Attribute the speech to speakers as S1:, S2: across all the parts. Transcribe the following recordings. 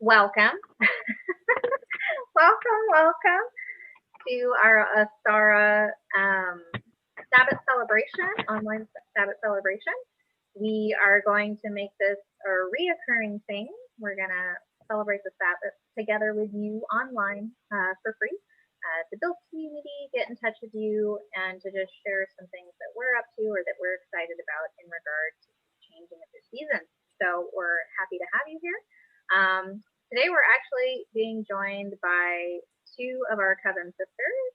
S1: Welcome. welcome to our Ostara Sabbath celebration, online Sabbath celebration. We are going to make this a reoccurring thing. We're going to celebrate the Sabbath together with you online for free to build community, get in touch with you, and to just share some things that we're up to or that we're excited about in regard to changing of the season. So we're happy to have you here. Today we're actually being joined by two of our coven sisters,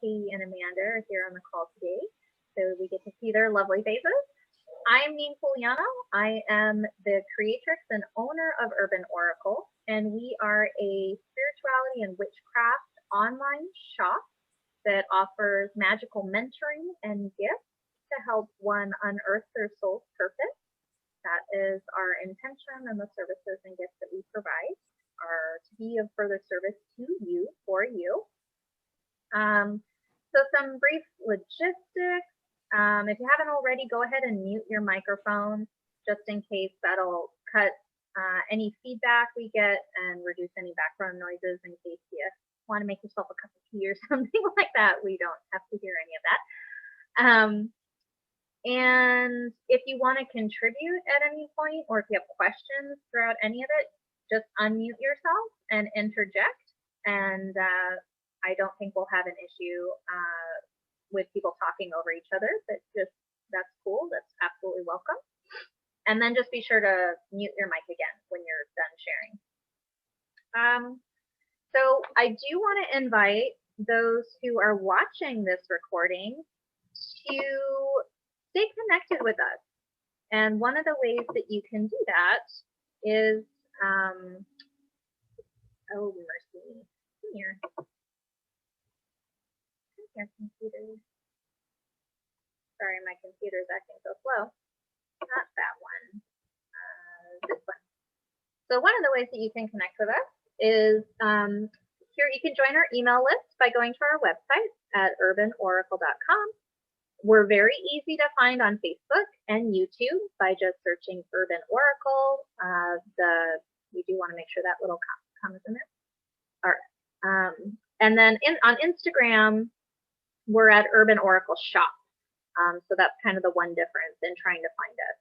S1: Katie and Amanda are here on the call today, so we get to see their lovely faces. I'm Neen Puliano. I am the creatrix and owner of Urban Oracle, and we are a spirituality and witchcraft online shop that offers magical mentoring and gifts to help one unearth their soul's purpose. That is our intention, and the services and gifts that we provide are to be of further service to you, for you. So some brief logistics. If you haven't already, go ahead and mute your microphone just in case that'll cut any feedback we get and reduce any background noises in case you want to make yourself a cup of tea or something like that. We don't have to hear any of that. And if you want to contribute at any point, or if you have questions throughout any of it, just unmute yourself and interject. And I don't think we'll have an issue with people talking over each other, but just that's cool. That's absolutely welcome. And then just be sure to mute your mic again when you're done sharing. So I do want to invite those who are watching this recording to stay connected with us. And one of the ways that you can do that is, oh, mercy me. Come here. Come here, computer. Sorry, my computer is acting so slow. Not that one. This one. So one of the ways that you can connect with us is here you can join our email list by going to our website at urbanoracle.com. We're very easy to find on Facebook and YouTube by just searching Urban Oracle. We do want to make sure that little comma is in there. All right. And then on Instagram, we're at Urban Oracle Shop. So that's kind of the one difference in trying to find us.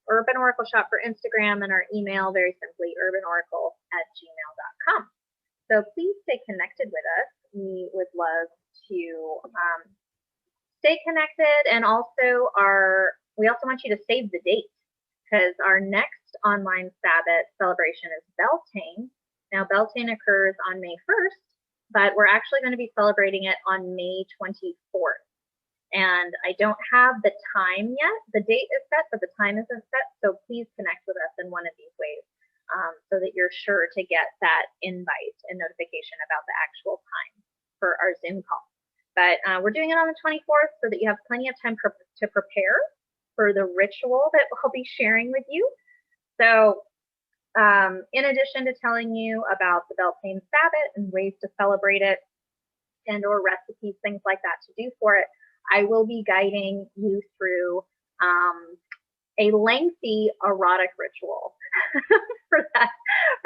S1: Urban Oracle Shop for Instagram, and our email, very simply, urbanoracle@gmail.com. So please stay connected with us. We would love to stay connected, and also we also want you to save the date, because our next online Sabbath celebration is Beltane. Now Beltane occurs on May 1st, but we're actually going to be celebrating it on May 24th. And I don't have the time yet. The date is set, but the time isn't set. So please connect with us in one of these ways so that you're sure to get that invite and notification about the actual time for our Zoom call. But we're doing it on the 24th so that you have plenty of time to prepare for the ritual that we'll be sharing with you. So in addition to telling you about the Beltane Sabbath and ways to celebrate it and or recipes, things like that to do for it, I will be guiding you through a lengthy erotic ritual for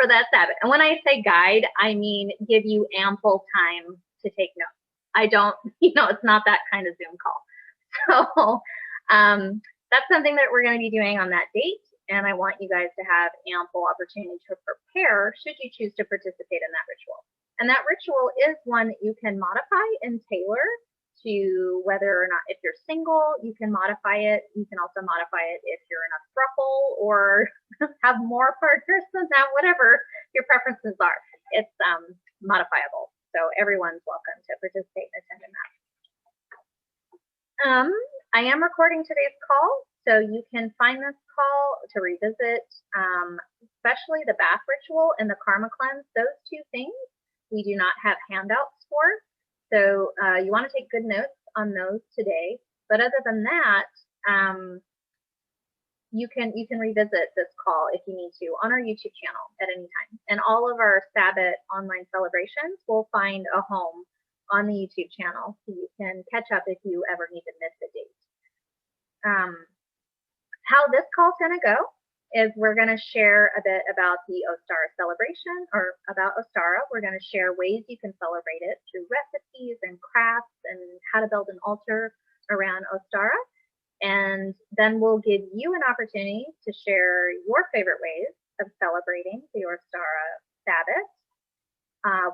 S1: that Sabbath. And when I say guide, I mean give you ample time to take notes. I don't, it's not that kind of Zoom call. So that's something that we're going to be doing on that date. And I want you guys to have ample opportunity to prepare should you choose to participate in that ritual. And that ritual is one that you can modify and tailor to whether or not, if you're single, you can modify it. You can also modify it if you're in a throuple or have more partners than that, whatever your preferences are. It's modifiable. So everyone's welcome to participate and attend in that. I am recording today's call, so you can find this call to revisit, especially the bath ritual and the karma cleanse. Those two things we do not have handouts for. So you want to take good notes on those today. But other than that, you can revisit this call if you need to on our YouTube channel at any time. And all of our Sabbath online celebrations will find a home on the YouTube channel, so you can catch up if you ever need to miss a date. How this call's going to go is we're going to share a bit about the Ostara celebration, or about Ostara. We're going to share ways you can celebrate it through recipes and crafts and how to build an altar around Ostara. And then we'll give you an opportunity to share your favorite ways of celebrating the Ostara Sabbath.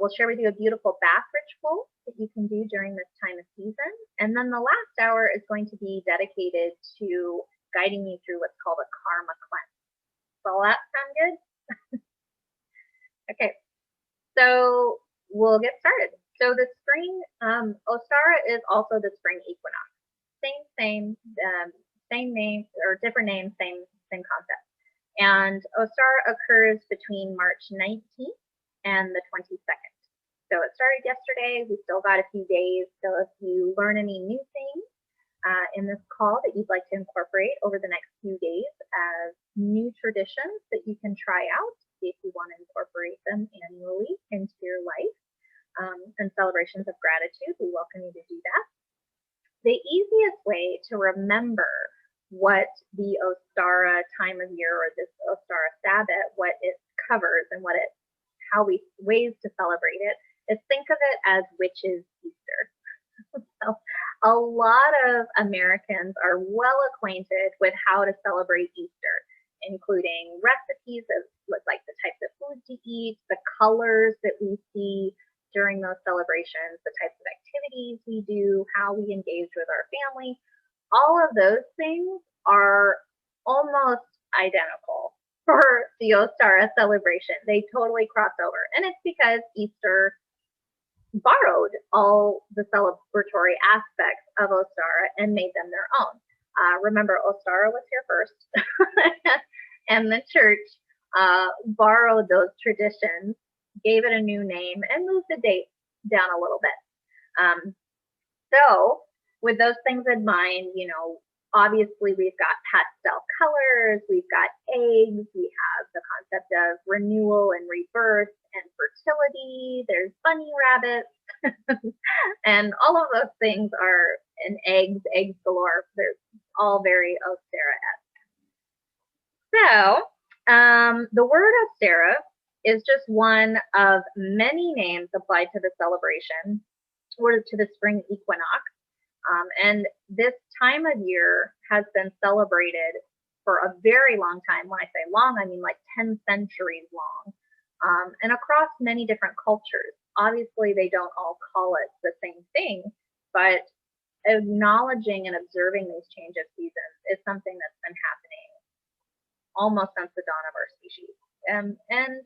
S1: We'll share with you a beautiful bath ritual that you can do during this time of season. And then the last hour is going to be dedicated to guiding you through what's called a karma cleanse. Does all that sound good? Okay, so we'll get started. So the spring, Ostara is also the spring equinox. Same name, or different name, same concept. And Ostara occurs between March 19th and the 22nd. So it started yesterday. We still got a few days. So if you learn any new things in this call that you'd like to incorporate over the next few days as new traditions that you can try out, see if you want to incorporate them annually into your life, and celebrations of gratitude, we welcome you to do that. The easiest way to remember what the Ostara time of year, or this Ostara Sabbath, what it covers and ways to celebrate it, is think of it as witches' Easter. So a lot of Americans are well acquainted with how to celebrate Easter, including recipes of like the types of foods to eat, the colors that we see during those celebrations, the types of activities we do, how we engage with our family. All of those things are almost identical for the Ostara celebration. They totally cross over. And it's because Easter borrowed all the celebratory aspects of Ostara and made them their own. Remember, Ostara was here first, and the church borrowed those traditions, gave it a new name, and moved the date down a little bit. So with those things in mind, obviously we've got pastel colors, we've got eggs, we have the concept of renewal and rebirth and fertility, there's bunny rabbits, and all of those things are, and eggs galore. They're all very Ostara-esque. So the word Ostara is just one of many names applied to the celebration, or to the spring equinox. And this time of year has been celebrated for a very long time. When I say long, I mean like 10 centuries long, and across many different cultures. Obviously, they don't all call it the same thing, but acknowledging and observing these change of seasons is something that's been happening almost since the dawn of our species. And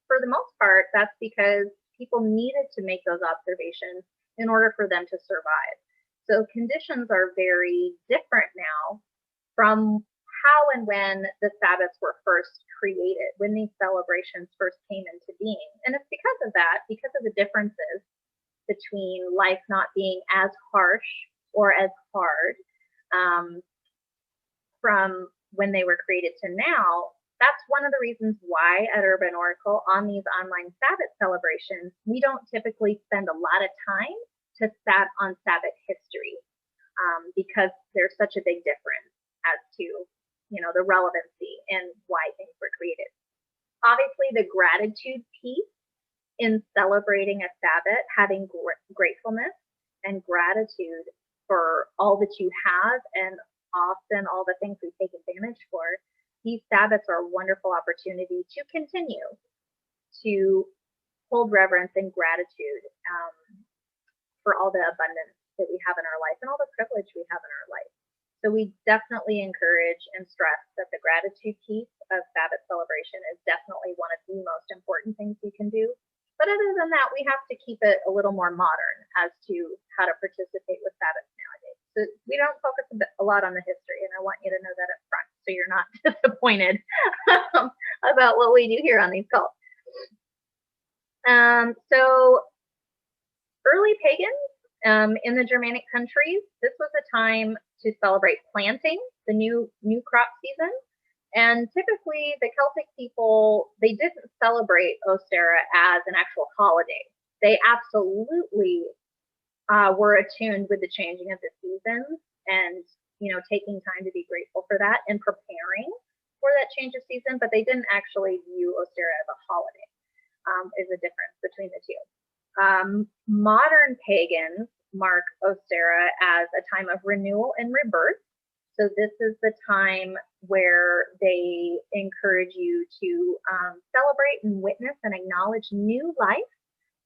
S1: for the most part, that's because people needed to make those observations in order for them to survive. So conditions are very different now from how and when the Sabbaths were first created, when these celebrations first came into being. And it's because of that, because of the differences between life not being as harsh or as hard from when they were created to now. That's one of the reasons why at Urban Oracle, on these online Sabbath celebrations, we don't typically spend a lot of time on Sabbath history, because there's such a big difference as to, the relevancy and why things were created. Obviously, the gratitude piece in celebrating a Sabbath, having gratefulness and gratitude for all that you have, and often all the things we take advantage for, these Sabbaths are a wonderful opportunity to continue to hold reverence and gratitude for all the abundance that we have in our life and all the privilege we have in our life. So we definitely encourage and stress that the gratitude piece of Sabbath celebration is definitely one of the most important things we can do. But other than that, we have to keep it a little more modern as to how to participate with Sabbath nowadays. So we don't focus a lot on the history, and I want you to know that up front, so you're not disappointed about what we do here on these calls. So early pagans in the Germanic countries, this was a time to celebrate planting, the new crop season. And typically the Celtic people, they didn't celebrate Ostara as an actual holiday. They absolutely were attuned with the changing of the seasons, and taking time to be grateful for that and preparing for that change of season, but they didn't actually view Ostara as a holiday, is the difference between the two. Modern pagans mark Ostara as a time of renewal and rebirth. So this is the time where they encourage you to celebrate and witness and acknowledge new life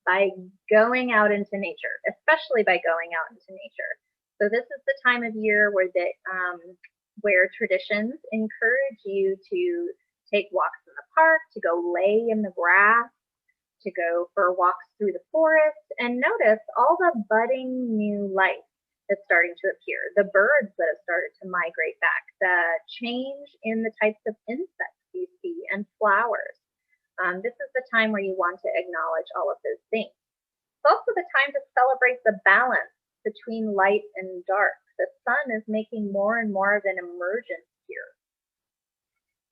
S1: by going out into nature, especially by going out into nature. So this is the time of year where traditions encourage you to take walks in the park, to go lay in the grass, to go for walks through the forest, and notice all the budding new life that's starting to appear, the birds that have started to migrate back, the change in the types of insects you see, and flowers. This is the time where you want to acknowledge all of those things. It's also the time to celebrate the balance between light and dark. The sun is making more and more of an emergence here.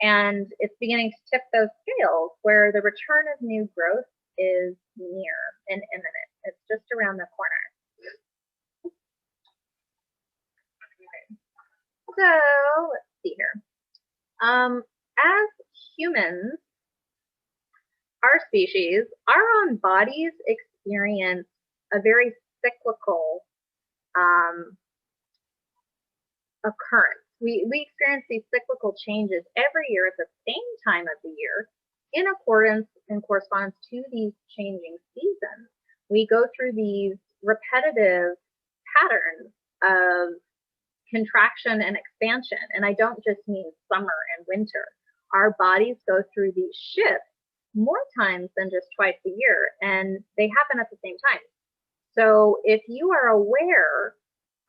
S1: And it's beginning to tip those scales where the return of new growth is near and imminent. It's just around the corner. So let's see here. As humans, our species, our own bodies experience a very cyclical occurrence. We experience these cyclical changes every year at the same time of the year in accordance and corresponds to these changing seasons. We go through these repetitive patterns of contraction and expansion. And I don't just mean summer and winter. Our bodies go through these shifts more times than just twice a year, and they happen at the same time. So if you are aware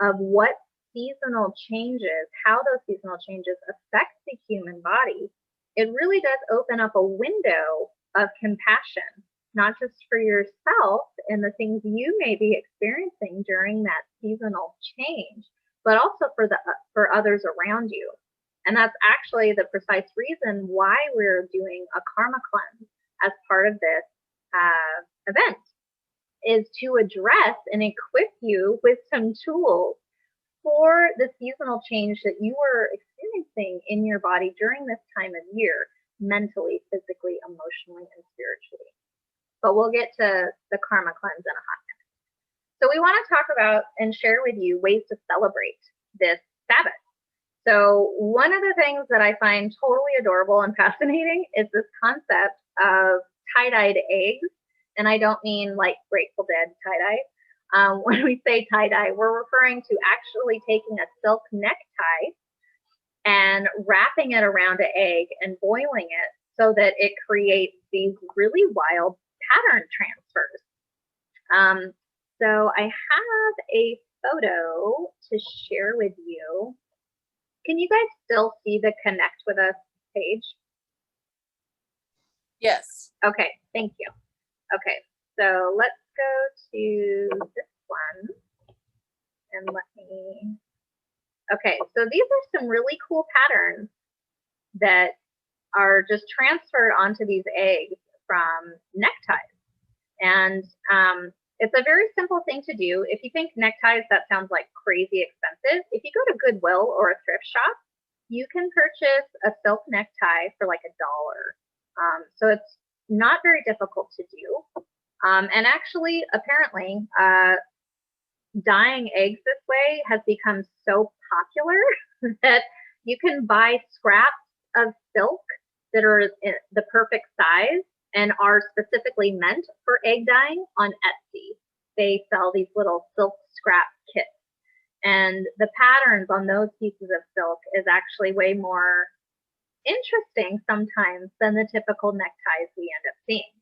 S1: of what seasonal changes, how those seasonal changes affect the human body, it really does open up a window of compassion, not just for yourself and the things you may be experiencing during that seasonal change, but also for others around you. And that's actually the precise reason why we're doing a karma cleanse as part of this event, is to address and equip you with some tools for the seasonal change that you are experiencing in your body during this time of year, mentally, physically, emotionally, and spiritually. But we'll get to the karma cleanse in a hot minute. So we want to talk about and share with you ways to celebrate this Sabbath. So one of the things that I find totally adorable and fascinating is this concept of tie-dyed eggs. And I don't mean like Grateful Dead tie-dye. When we say tie-dye, we're referring to actually taking a silk necktie and wrapping it around an egg and boiling it so that it creates these really wild pattern transfers. So I have a photo to share with you. Can you guys still see the Connect with Us page?
S2: Yes.
S1: Okay, thank you. Okay, so let's go to this one and let me, okay, so these are some really cool patterns that are just transferred onto these eggs from neckties. And it's a very simple thing to do. If you think neckties, that sounds like crazy expensive. If you go to Goodwill or a thrift shop, you can purchase a silk necktie for like $1. So it's not very difficult to do. And actually, apparently, dyeing eggs this way has become so popular that you can buy scraps of silk that are the perfect size and are specifically meant for egg dyeing on Etsy. They sell these little silk scrap kits. And the patterns on those pieces of silk is actually way more interesting sometimes than the typical neckties we end up seeing.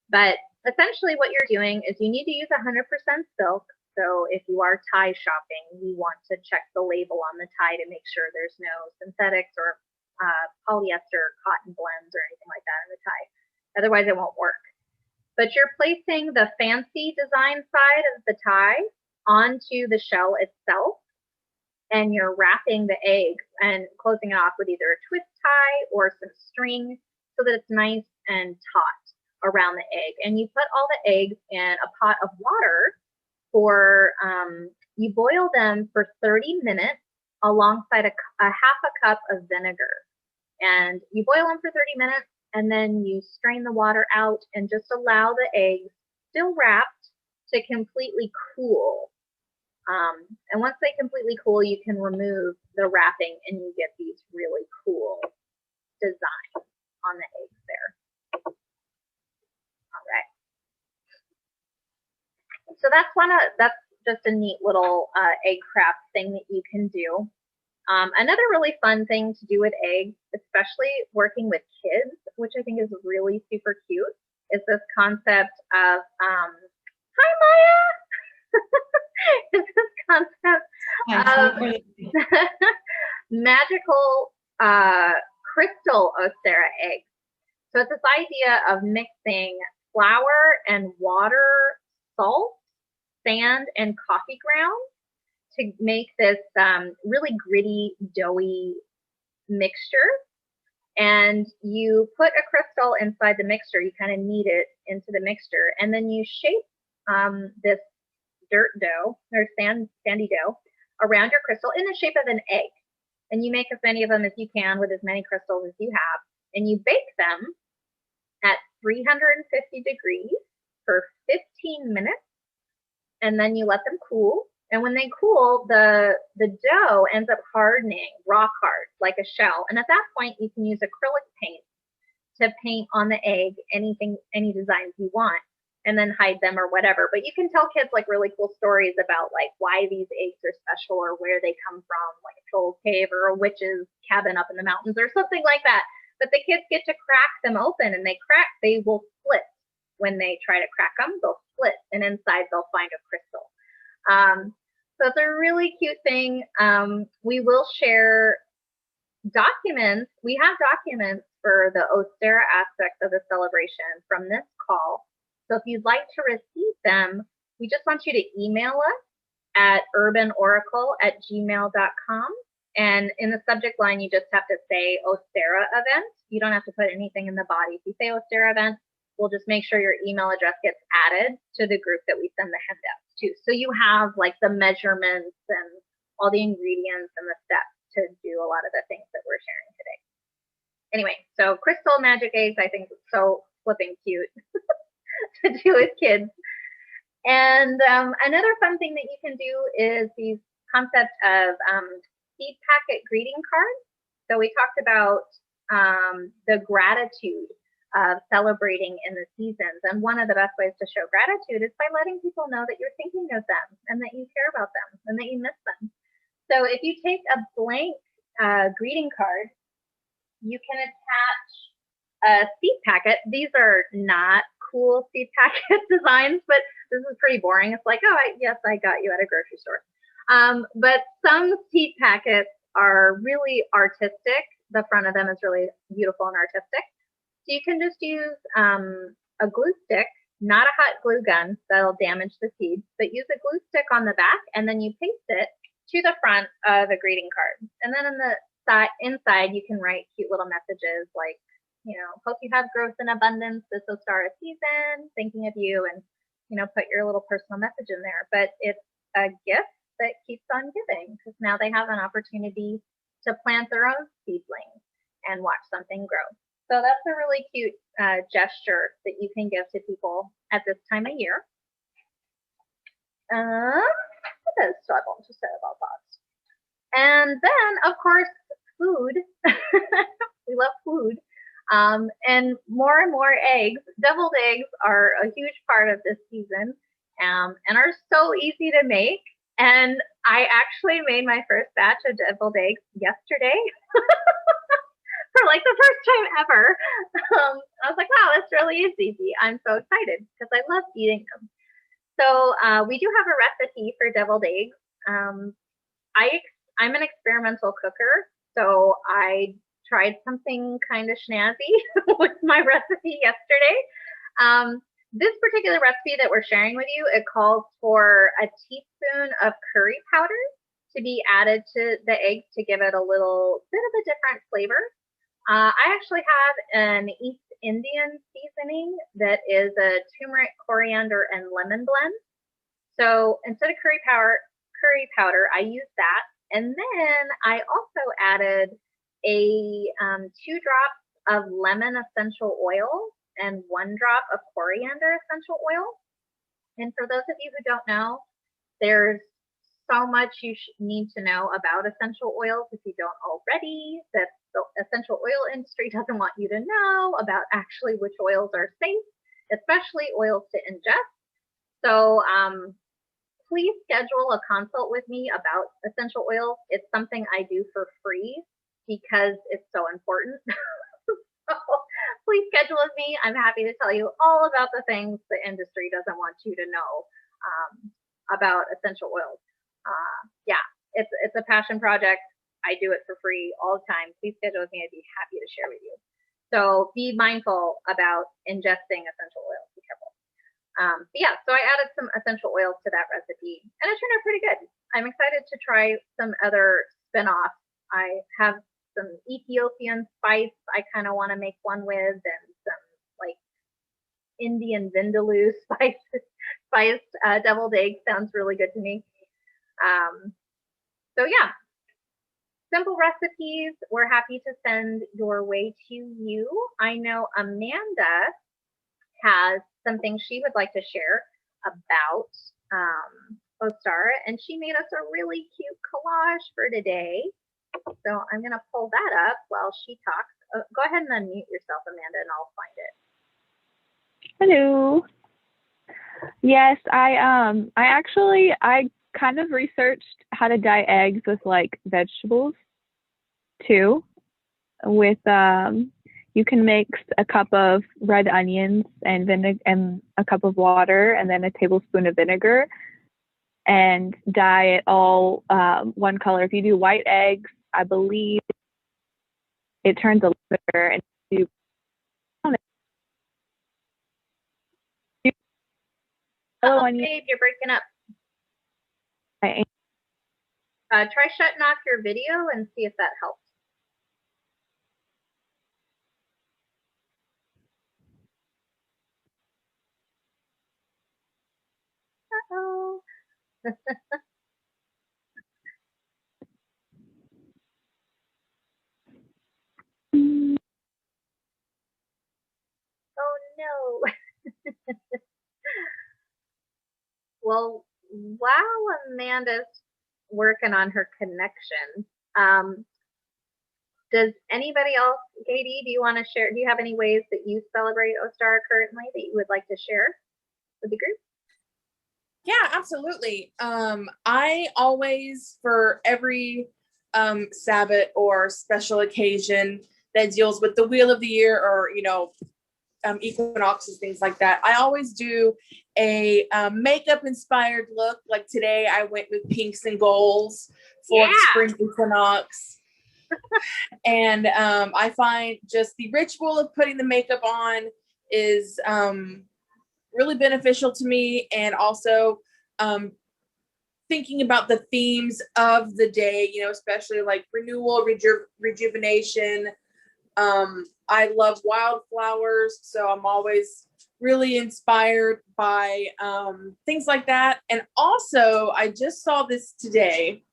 S1: But essentially what you're doing is you need to use 100% silk. So if you are tie shopping, you want to check the label on the tie to make sure there's no synthetics or polyester cotton blends or anything like that in the tie. Otherwise it won't work. But you're placing the fancy design side of the tie onto the shell itself, and you're wrapping the egg and closing it off with either a twist tie or some string so that it's nice and taut around the egg. And you put all the eggs in a pot of water for, you boil them for 30 minutes alongside a half a cup of vinegar. And you boil them for 30 minutes, and then you strain the water out and just allow the eggs, still wrapped, to completely cool. And once they completely cool, you can remove the wrapping and you get these really cool designs on the eggs there. All right. So that's just a neat little egg craft thing that you can do. Another really fun thing to do with eggs, especially working with kids, which I think is really super cute, is this concept of, hi Maya! Is this concept of magical crystal Ostara eggs. So it's this idea of mixing flour and water, salt, sand, and coffee grounds to make this really gritty, doughy mixture. And you put a crystal inside the mixture. You kind of knead it into the mixture, and then you shape this dirt dough or sandy dough around your crystal in the shape of an egg. And you make as many of them as you can with as many crystals as you have, and you bake them at 350 degrees for 15 minutes, and then you let them cool. And when they cool, the dough ends up hardening, rock hard, like a shell. And at that point, you can use acrylic paint to paint on the egg any designs you want, and then hide them or whatever. But you can tell kids like really cool stories about like why these eggs are special or where they come from, like a troll's cave or a witch's cabin up in the mountains or something like that. But the kids get to crack them open, and they will split. When they try to crack them, they'll split, and inside they'll find a crystal. So it's a really cute thing. We will share documents. We have documents for the Ostara aspects of the celebration from this call. So if you'd like to receive them, we just want you to email us at urbanoracle@gmail.com. And in the subject line, you just have to say Ostara event. You don't have to put anything in the body. If you say Ostara event, we'll just make sure your email address gets added to the group that we send the handouts to. So you have like the measurements and all the ingredients and the steps to do a lot of the things that we're sharing today. Anyway, so crystal magic eggs, I think is so flipping cute to do with kids. And another fun thing that you can do is these concepts of seed packet greeting cards. So we talked about the gratitude of celebrating in the seasons. And one of the best ways to show gratitude is by letting people know that you're thinking of them and that you care about them and that you miss them. So if you take a blank greeting card, you can attach a seed packet. These are not cool seed packet designs, but this is pretty boring. It's like, oh, yes, I got you at a grocery store. But some seed packets are really artistic. The front of them is really beautiful and artistic. So you can just use a glue stick, not a hot glue gun, that'll damage the seeds, but use a glue stick on the back, and then you paste it to the front of a greeting card. And then in the inside, you can write cute little messages like, you know, hope you have growth and abundance this Ostara season, thinking of you, and, you know, put your little personal message in there. But it's a gift that keeps on giving, because now they have an opportunity to plant their own seedlings and watch something grow. So that's a really cute gesture that you can give to people at this time of year. What else do I want to say about that? And then, of course, food. We love food. And more eggs. Deviled eggs are a huge part of this season and are so easy to make. And I actually made my first batch of deviled eggs yesterday. For like the first time ever. I was like, wow, this really is easy. I'm so excited because I love eating them. So we do have a recipe for deviled eggs. I'm an experimental cooker, so I tried something kind of snazzy with my recipe yesterday. This particular recipe that we're sharing with you, it calls for a teaspoon of curry powder to be added to the eggs to give it a little bit of a different flavor. I actually have an East Indian seasoning that is a turmeric, coriander, and lemon blend. So instead of curry powder, I use that. And then I also added 2 drops of lemon essential oil and 1 drop of coriander essential oil. And for those of you who don't know, there's so much you need to know about essential oils if you don't already, that the essential oil industry doesn't want you to know about actually which oils are safe, especially oils to ingest. So please schedule a consult with me about essential oils. It's something I do for free because it's so important. So please schedule with me. I'm happy to tell you all about the things the industry doesn't want you to know about essential oils. Yeah, it's a passion project. I do it for free all the time. Please schedule with me. I'd be happy to share with you. So be mindful about ingesting essential oils. Be careful. But yeah, so I added some essential oils to that recipe, and it turned out pretty good. I'm excited to try some other spin-offs. I have some Ethiopian spice I kind of want to make one with, and some like Indian vindaloo spiced deviled egg sounds really good to me. So yeah, simple recipes we're happy to send your way to you. I know Amanda has something she would like to share about Ostara, and she made us a really cute collage for today. So I'm going to pull that up while she talks. Go ahead and unmute yourself, Amanda, and I'll find it.
S2: Hello. Yes, I kind of researched how to dye eggs with like vegetables too. With you can mix a cup of red onions and vinegar and a cup of water and then a tablespoon of vinegar and dye it all one color. If you do white eggs, I believe it turns a lighter, and you
S1: Babe, you're breaking up. Try shutting off your video and see if that helps. Uh-oh. Oh no. Well, while Amanda's working on her connection, does anybody else, Katie, do you want to share? Do you have any ways that you celebrate Ostara currently that you would like to share with the group?
S3: Yeah, absolutely. I always, for every Sabbath or special occasion that deals with the wheel of the year or, equinoxes, things like that, I always do a makeup inspired look. Like today I went with pinks and golds for the spring equinox. And I find just the ritual of putting the makeup on is really beneficial to me, and also thinking about the themes of the day, especially like renewal, rejuvenation. I love wildflowers, so I'm always really inspired by things like that. And also, I just saw this today,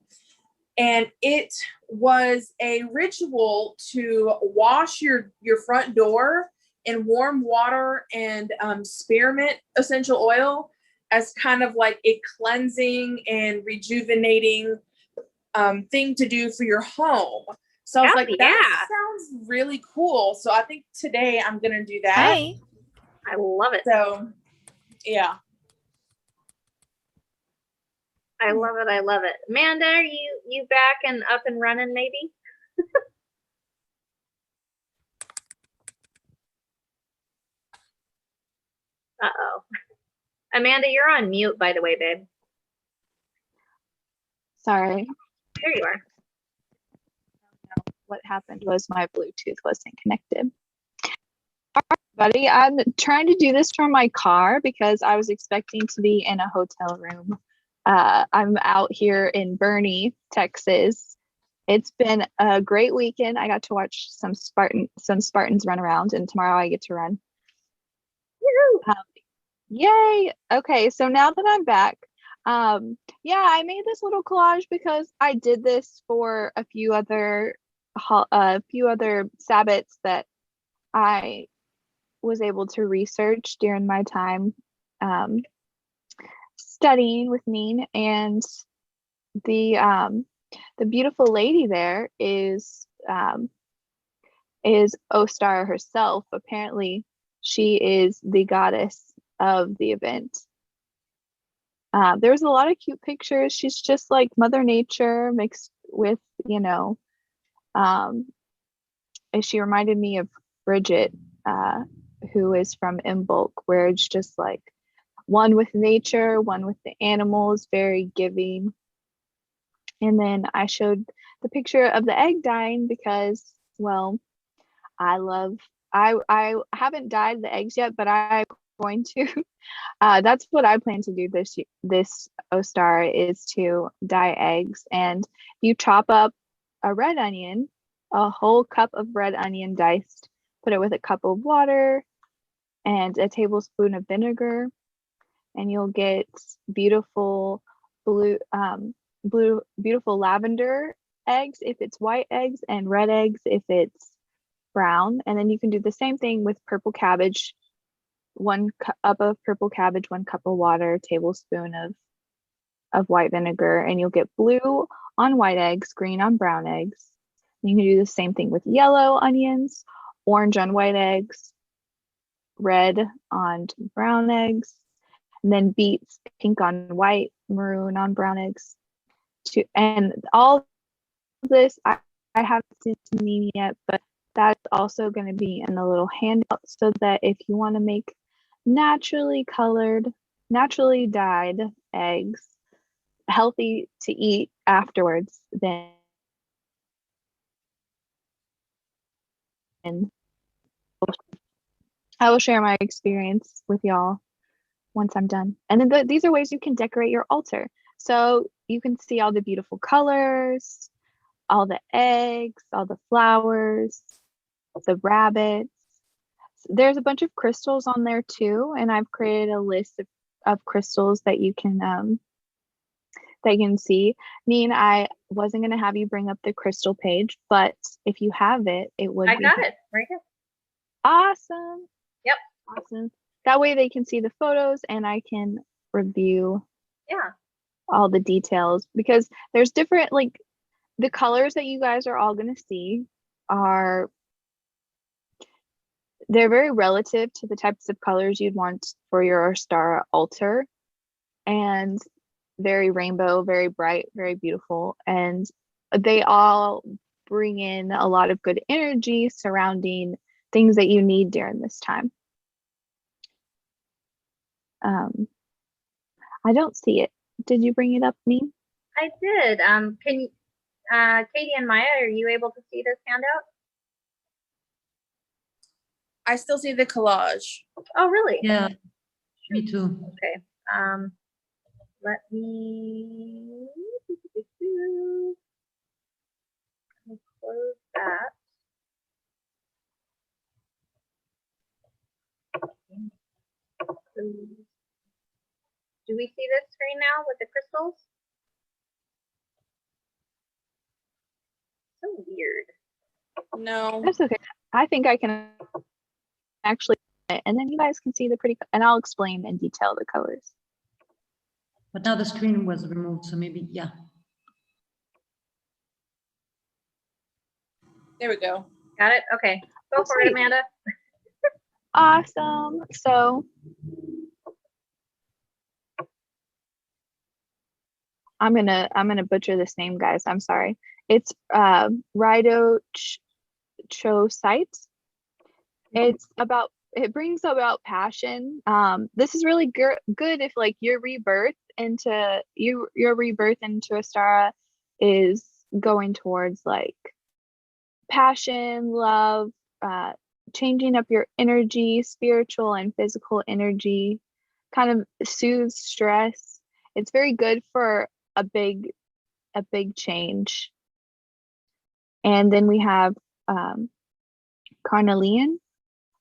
S3: and it was a ritual to wash your front door in warm water and spearmint essential oil as kind of like a cleansing and rejuvenating thing to do for your home. So I was like, that sounds really cool. So I think today I'm going to do that.
S2: Hey,
S1: I love it.
S3: So, yeah.
S1: I love it. I love it. Amanda, are you back and up and running maybe? Uh-oh. Amanda, you're on mute, by the way, babe.
S2: sorry.
S1: There you are.
S2: What happened was my Bluetooth wasn't connected. All right, buddy, I'm trying to do this from my car because I was expecting to be in a hotel room. I'm out here in Boerne, Texas. It's been a great weekend. I got to watch some Spartans run around, and tomorrow I get to run. Yay! Okay, so now that I'm back, yeah, I made this little collage because I did this for a few other a few other Sabbats that I was able to research during my time studying with Neen, and the beautiful lady there is Ostara herself. Apparently, she is the goddess of the event. There's a lot of cute pictures. She's just like Mother Nature mixed with, and she reminded me of Bridget, who is from Imbolc, where it's just like one with nature, one with the animals, very giving. And then I showed the picture of the egg dying because, well, I haven't dyed the eggs yet, but I'm going to. That's what I plan to do this Ostara, is to dye eggs. And you chop up a red onion, a whole cup of red onion diced, put it with a cup of water and a tablespoon of vinegar, and you'll get beautiful beautiful lavender eggs if it's white eggs, and red eggs if it's brown. And then you can do the same thing with purple cabbage. 1 cup of purple cabbage, 1 cup of water, tablespoon of white vinegar, and you'll get blue on white eggs, green on brown eggs. And you can do the same thing with yellow onions, orange on white eggs, red on brown eggs, and then beets, pink on white, maroon on brown eggs. And all this I haven't seen Neen yet, but that's also going to be in the little handout, so that if you want to make naturally colored, naturally dyed eggs, healthy to eat afterwards, then I will share my experience with y'all once I'm done. And then these are ways you can decorate your altar. So you can see all the beautiful colors, all the eggs, all the flowers, the rabbits. There's a bunch of crystals on there too, and I've created a list of crystals that you can see. Neen, I wasn't going to have you bring up the crystal page, but if you have it, it would
S1: I
S2: be
S1: got it right here.
S2: awesome.
S1: Yep.
S2: Awesome. That way they can see the photos and I can review all the details, because there's different, like, the colors that you guys are all going to see they're very relative to the types of colors you'd want for your Ostara altar, and very rainbow, very bright, very beautiful. And they all bring in a lot of good energy surrounding things that you need during this time. I don't see it. Did you bring it up, Neen?
S1: I did. Can you, Katie and Maya, are you able to see this handout?
S3: I still see the collage.
S1: Oh, really?
S4: Yeah, me too.
S1: Okay. Let me close that. Do we see this screen now with the crystals? So weird.
S3: No.
S2: That's okay. I think I can actually, and then you guys can see the pretty, and I'll explain in detail the colors.
S4: But now the screen was removed, so maybe, yeah.
S3: There we go.
S1: Got it? Okay. Go for it, Amanda.
S2: Awesome. So I'm gonna butcher this name, guys. I'm sorry. It's rhydochrosite. It brings about passion. This is really good if, like, your rebirth into Ostara is going towards, like, passion, love, changing up your energy, spiritual and physical energy, kind of soothes stress. It's very good for a big change. And then we have carnelian,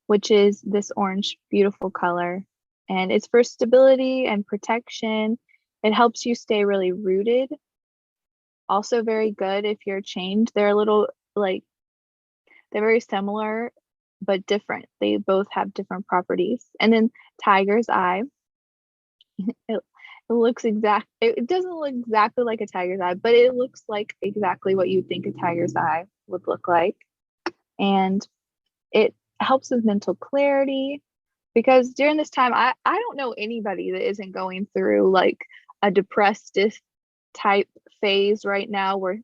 S2: which is this orange, beautiful color, and it's for stability and protection. It helps you stay really rooted. Also very good if you're chained. They're a little like they're very similar but different. They both have different properties. And then tiger's eye, it looks it doesn't look exactly like a tiger's eye, but it looks like exactly what you'd think a tiger's eye would look like. And it helps with mental clarity, because during this time I don't know anybody that isn't going through like a depressed type phase right now, where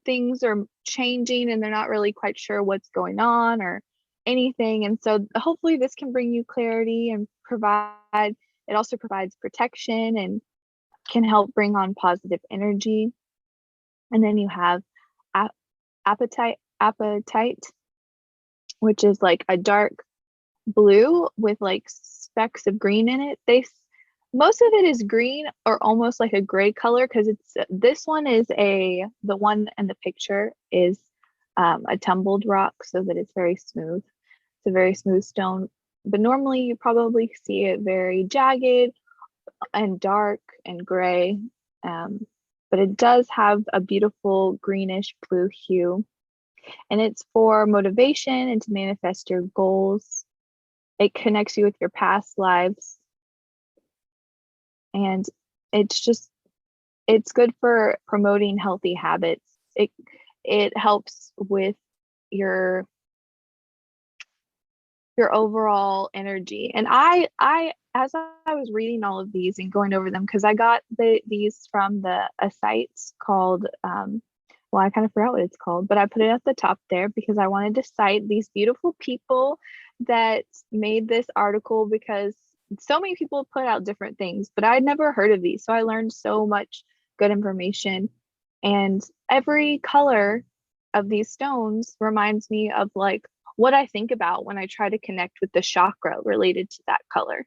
S2: things are changing and they're not really quite sure what's going on or anything. And so hopefully this can bring you clarity and it also provides protection and can help bring on positive energy. And then you have apatite, which is like a dark blue with like specks of green in it. Most of it is green or almost like a gray color, because this one is the one in the picture is a tumbled rock, so that it's very smooth. It's a very smooth stone, but normally you probably see it very jagged and dark and gray, but it does have a beautiful greenish blue hue, and it's for motivation and to manifest your goals. It connects you with your past lives, and it's good for promoting healthy habits. It helps with your overall energy. And I as I was reading all of these and going over them, because I got these from a site called well, I kind of forgot what it's called, but I put it at the top there because I wanted to cite these beautiful people that made this article, because so many people put out different things, but I'd never heard of these. So I learned so much good information. And every color of these stones reminds me of like what I think about when I try to connect with the chakra related to that color.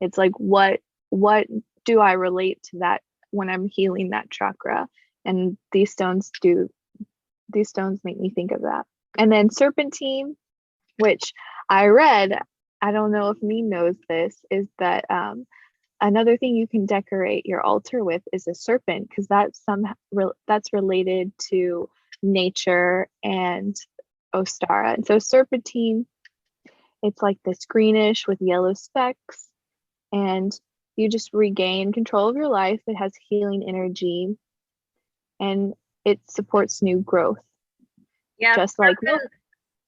S2: It's like, what do I relate to that when I'm healing that chakra? And these stones make me think of that. And then serpentine, which I read, I don't know if me knows this, is that another thing you can decorate your altar with is a serpent, because that's related to nature and Ostara. And so serpentine, it's like this greenish with yellow specks, and you just regain control of your life. It has healing energy, and it supports new growth.
S1: Yeah,
S2: just like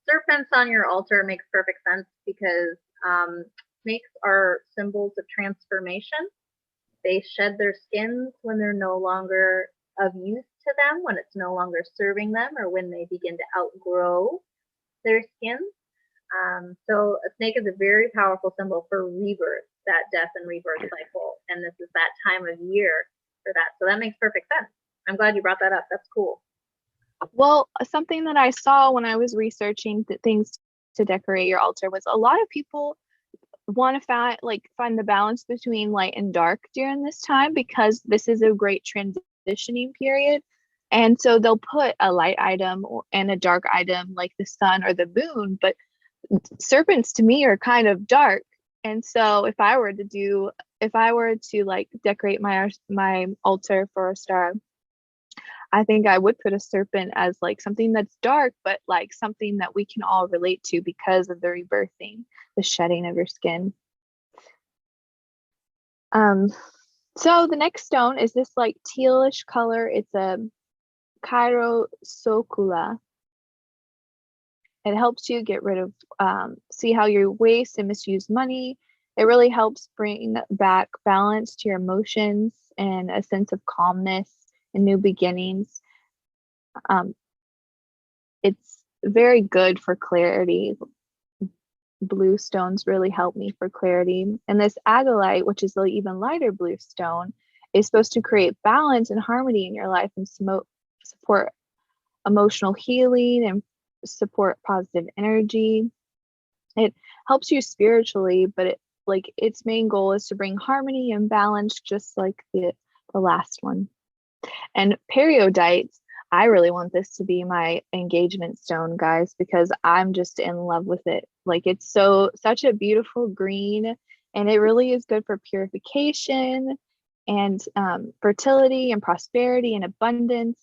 S1: serpents on your altar makes perfect sense, because snakes are symbols of transformation. They shed their skins when they're no longer of use to them, when it's no longer serving them, or when they begin to outgrow their skins. So a snake is a very powerful symbol for rebirth, that death and rebirth cycle. And this is that time of year for that. So that makes perfect sense. I'm glad you brought that up. That's cool.
S2: Well, something that I saw when I was researching things to decorate your altar was a lot of people want to find the balance between light and dark during this time, because this is a great transitioning period. And so they'll put a light item and a dark item like the sun or the moon, but serpents to me are kind of dark. And so if I were to like decorate my altar for Ostara, I think I would put a serpent as like something that's dark, but like something that we can all relate to because of the rebirthing, the shedding of your skin. So the next stone is this like tealish color. It's a Socula. It helps you get rid of, see how you waste and misuse money. It really helps bring back balance to your emotions and a sense of calmness and new beginnings. It's very good for clarity. Blue stones really help me for clarity. And this agate, which is the even lighter blue stone, is supposed to create balance and harmony in your life and support emotional healing and support positive energy. It helps you spiritually, but its main goal is to bring harmony and balance, just like the last one. And periodite, I really want this to be my engagement stone, guys, because I'm just in love with it. Like, it's such a beautiful green, and it really is good for purification and fertility and prosperity and abundance,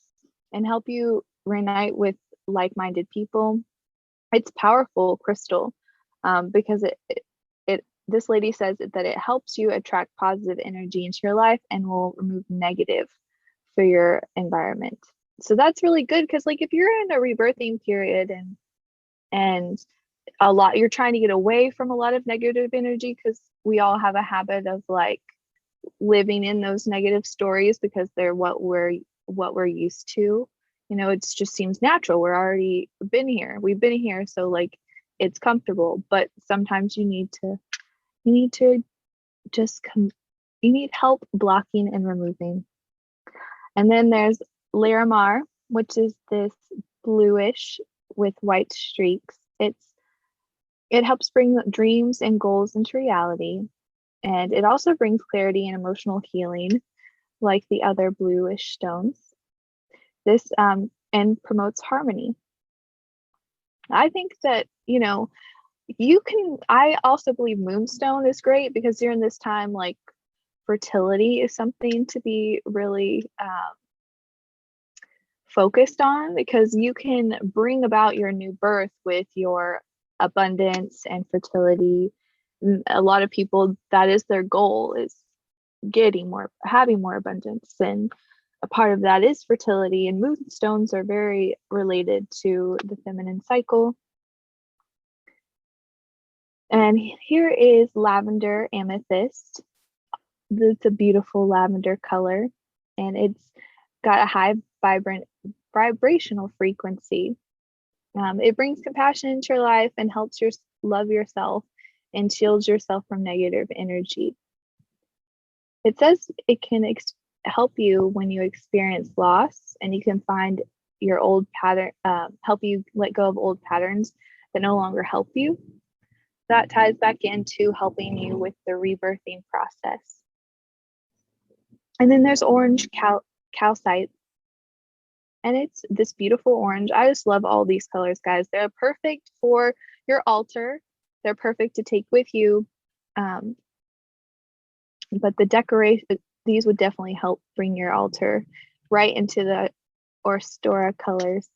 S2: and help you reunite with like-minded people. It's powerful crystal, because this lady says that it helps you attract positive energy into your life and will remove negative for your environment. So that's really good, because like if you're in a rebirthing period and you're trying to get away from a lot of negative energy, because we all have a habit of like living in those negative stories because they're what we're used to. You know, it just seems natural. We've been here, so like it's comfortable. But sometimes you need help blocking and removing. And then there's Larimar, which is this bluish with white streaks. It helps bring dreams and goals into reality. And it also brings clarity and emotional healing, like the other bluish stones. This and promotes harmony. I think that, I also believe moonstone is great, because during this time, like fertility is something to be really focused on, because you can bring about your new birth with your abundance and fertility. A lot of people, that is their goal, is having more abundance, and a part of that is fertility, and moonstones are very related to the feminine cycle. And here is lavender amethyst. It's a beautiful lavender color, and it's got a high vibrational frequency. It brings compassion into your life and helps you love yourself and shields yourself from negative energy. It says it can help you when you experience loss, and you can find your old pattern, help you let go of old patterns that no longer help you. That ties back into helping you with the rebirthing process. And then there's orange calcite. And it's this beautiful orange. I just love all these colors, guys. They're perfect for your altar. They're perfect to take with you. But the decoration, these would definitely help bring your altar right into the Ostara colors.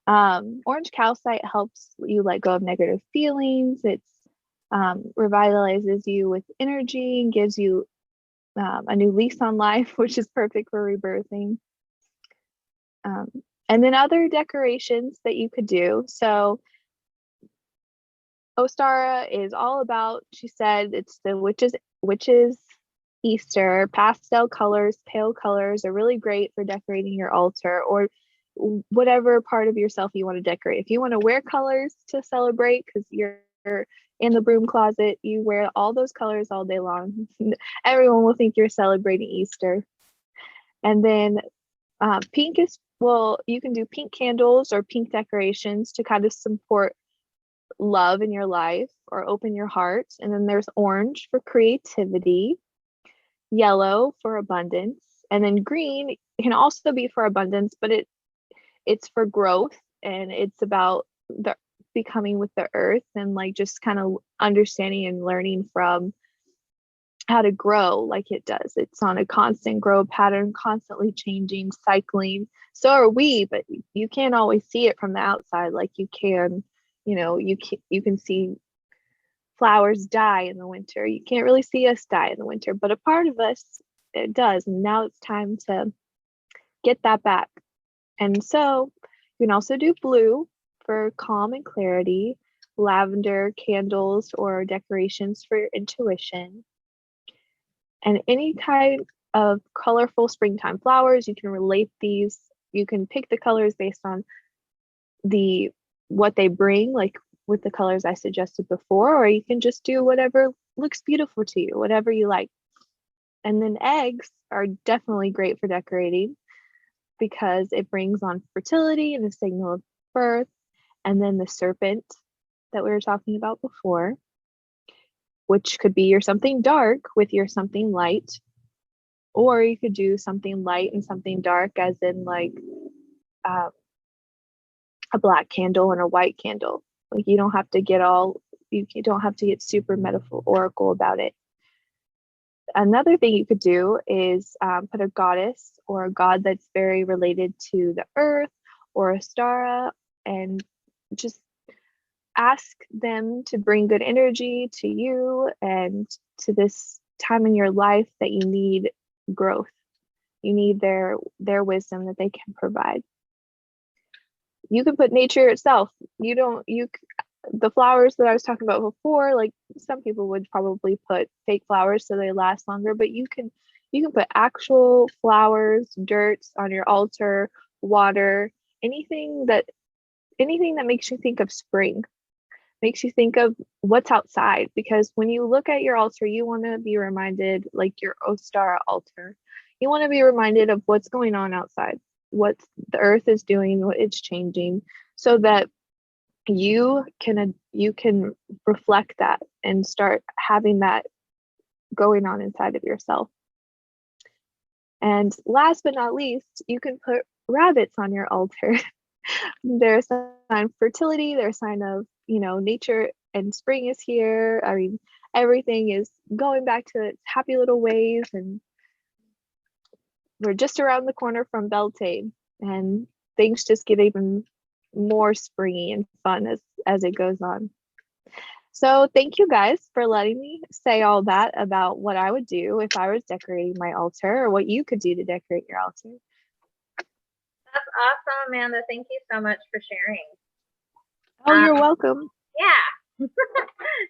S2: Orange calcite helps you let go of negative feelings. It revitalizes you with energy and gives you a new lease on life, which is perfect for rebirthing. And then other decorations that you could do. So Ostara is all about, she said, it's the witches Easter. Pastel colors, pale colors are really great for decorating your altar, or whatever part of yourself you want to decorate. If you want to wear colors to celebrate because you're in the broom closet, you wear all those colors all day long. Everyone will think you're celebrating Easter. And then pink is, well, you can do pink candles or pink decorations to kind of support love in your life or open your heart. And then there's orange for creativity, yellow for abundance, and then green can also be for abundance, but it's for growth, and it's about the becoming with the earth and like just kind of understanding and learning from how to grow like it does. It's on a constant grow pattern, constantly changing, cycling. So are we, but you can't always see it from the outside like you can, you can see flowers die in the winter. You can't really see us die in the winter, but a part of us, it does. And now it's time to get that back. And so you can also do blue for calm and clarity, lavender candles or decorations for your intuition, and any kind of colorful springtime flowers. You can relate these. You can pick the colors based on what they bring, like with the colors I suggested before, or you can just do whatever looks beautiful to you, whatever you like. And then eggs are definitely great for decorating because it brings on fertility and a signal of birth. And then the serpent that we were talking about before, which could be your something dark with your something light, or you could do something light and something dark, as in like a black candle and a white candle. Like you don't have to get super metaphorical about it. Another thing you could do is put a goddess or a god that's very related to the earth, or Ostara, and just ask them to bring good energy to you and to this time in your life that you need growth. You need their wisdom that they can provide. You can put nature itself. The flowers that I was talking about before, like some people would probably put fake flowers so they last longer, but you can put actual flowers, dirt on your altar, water, anything that makes you think of spring, makes you think of what's outside. Because when you look at your altar, you want to be reminded, like your Ostara altar, you want to be reminded of what's going on outside, what the earth is doing, what it's changing, so that you can reflect that and start having that going on inside of yourself. And last but not least, you can put rabbits on your altar. They're a sign of fertility, they're a sign of, nature and spring is here. I mean, everything is going back to its happy little ways, and we're just around the corner from Beltane, and things just get even more springy and fun as it goes on. So thank you guys for letting me say all that about what I would do if I was decorating my altar, or what you could do to decorate your altar.
S1: That's awesome, Amanda. Thank you so much for sharing.
S2: Oh, you're welcome.
S1: Yeah,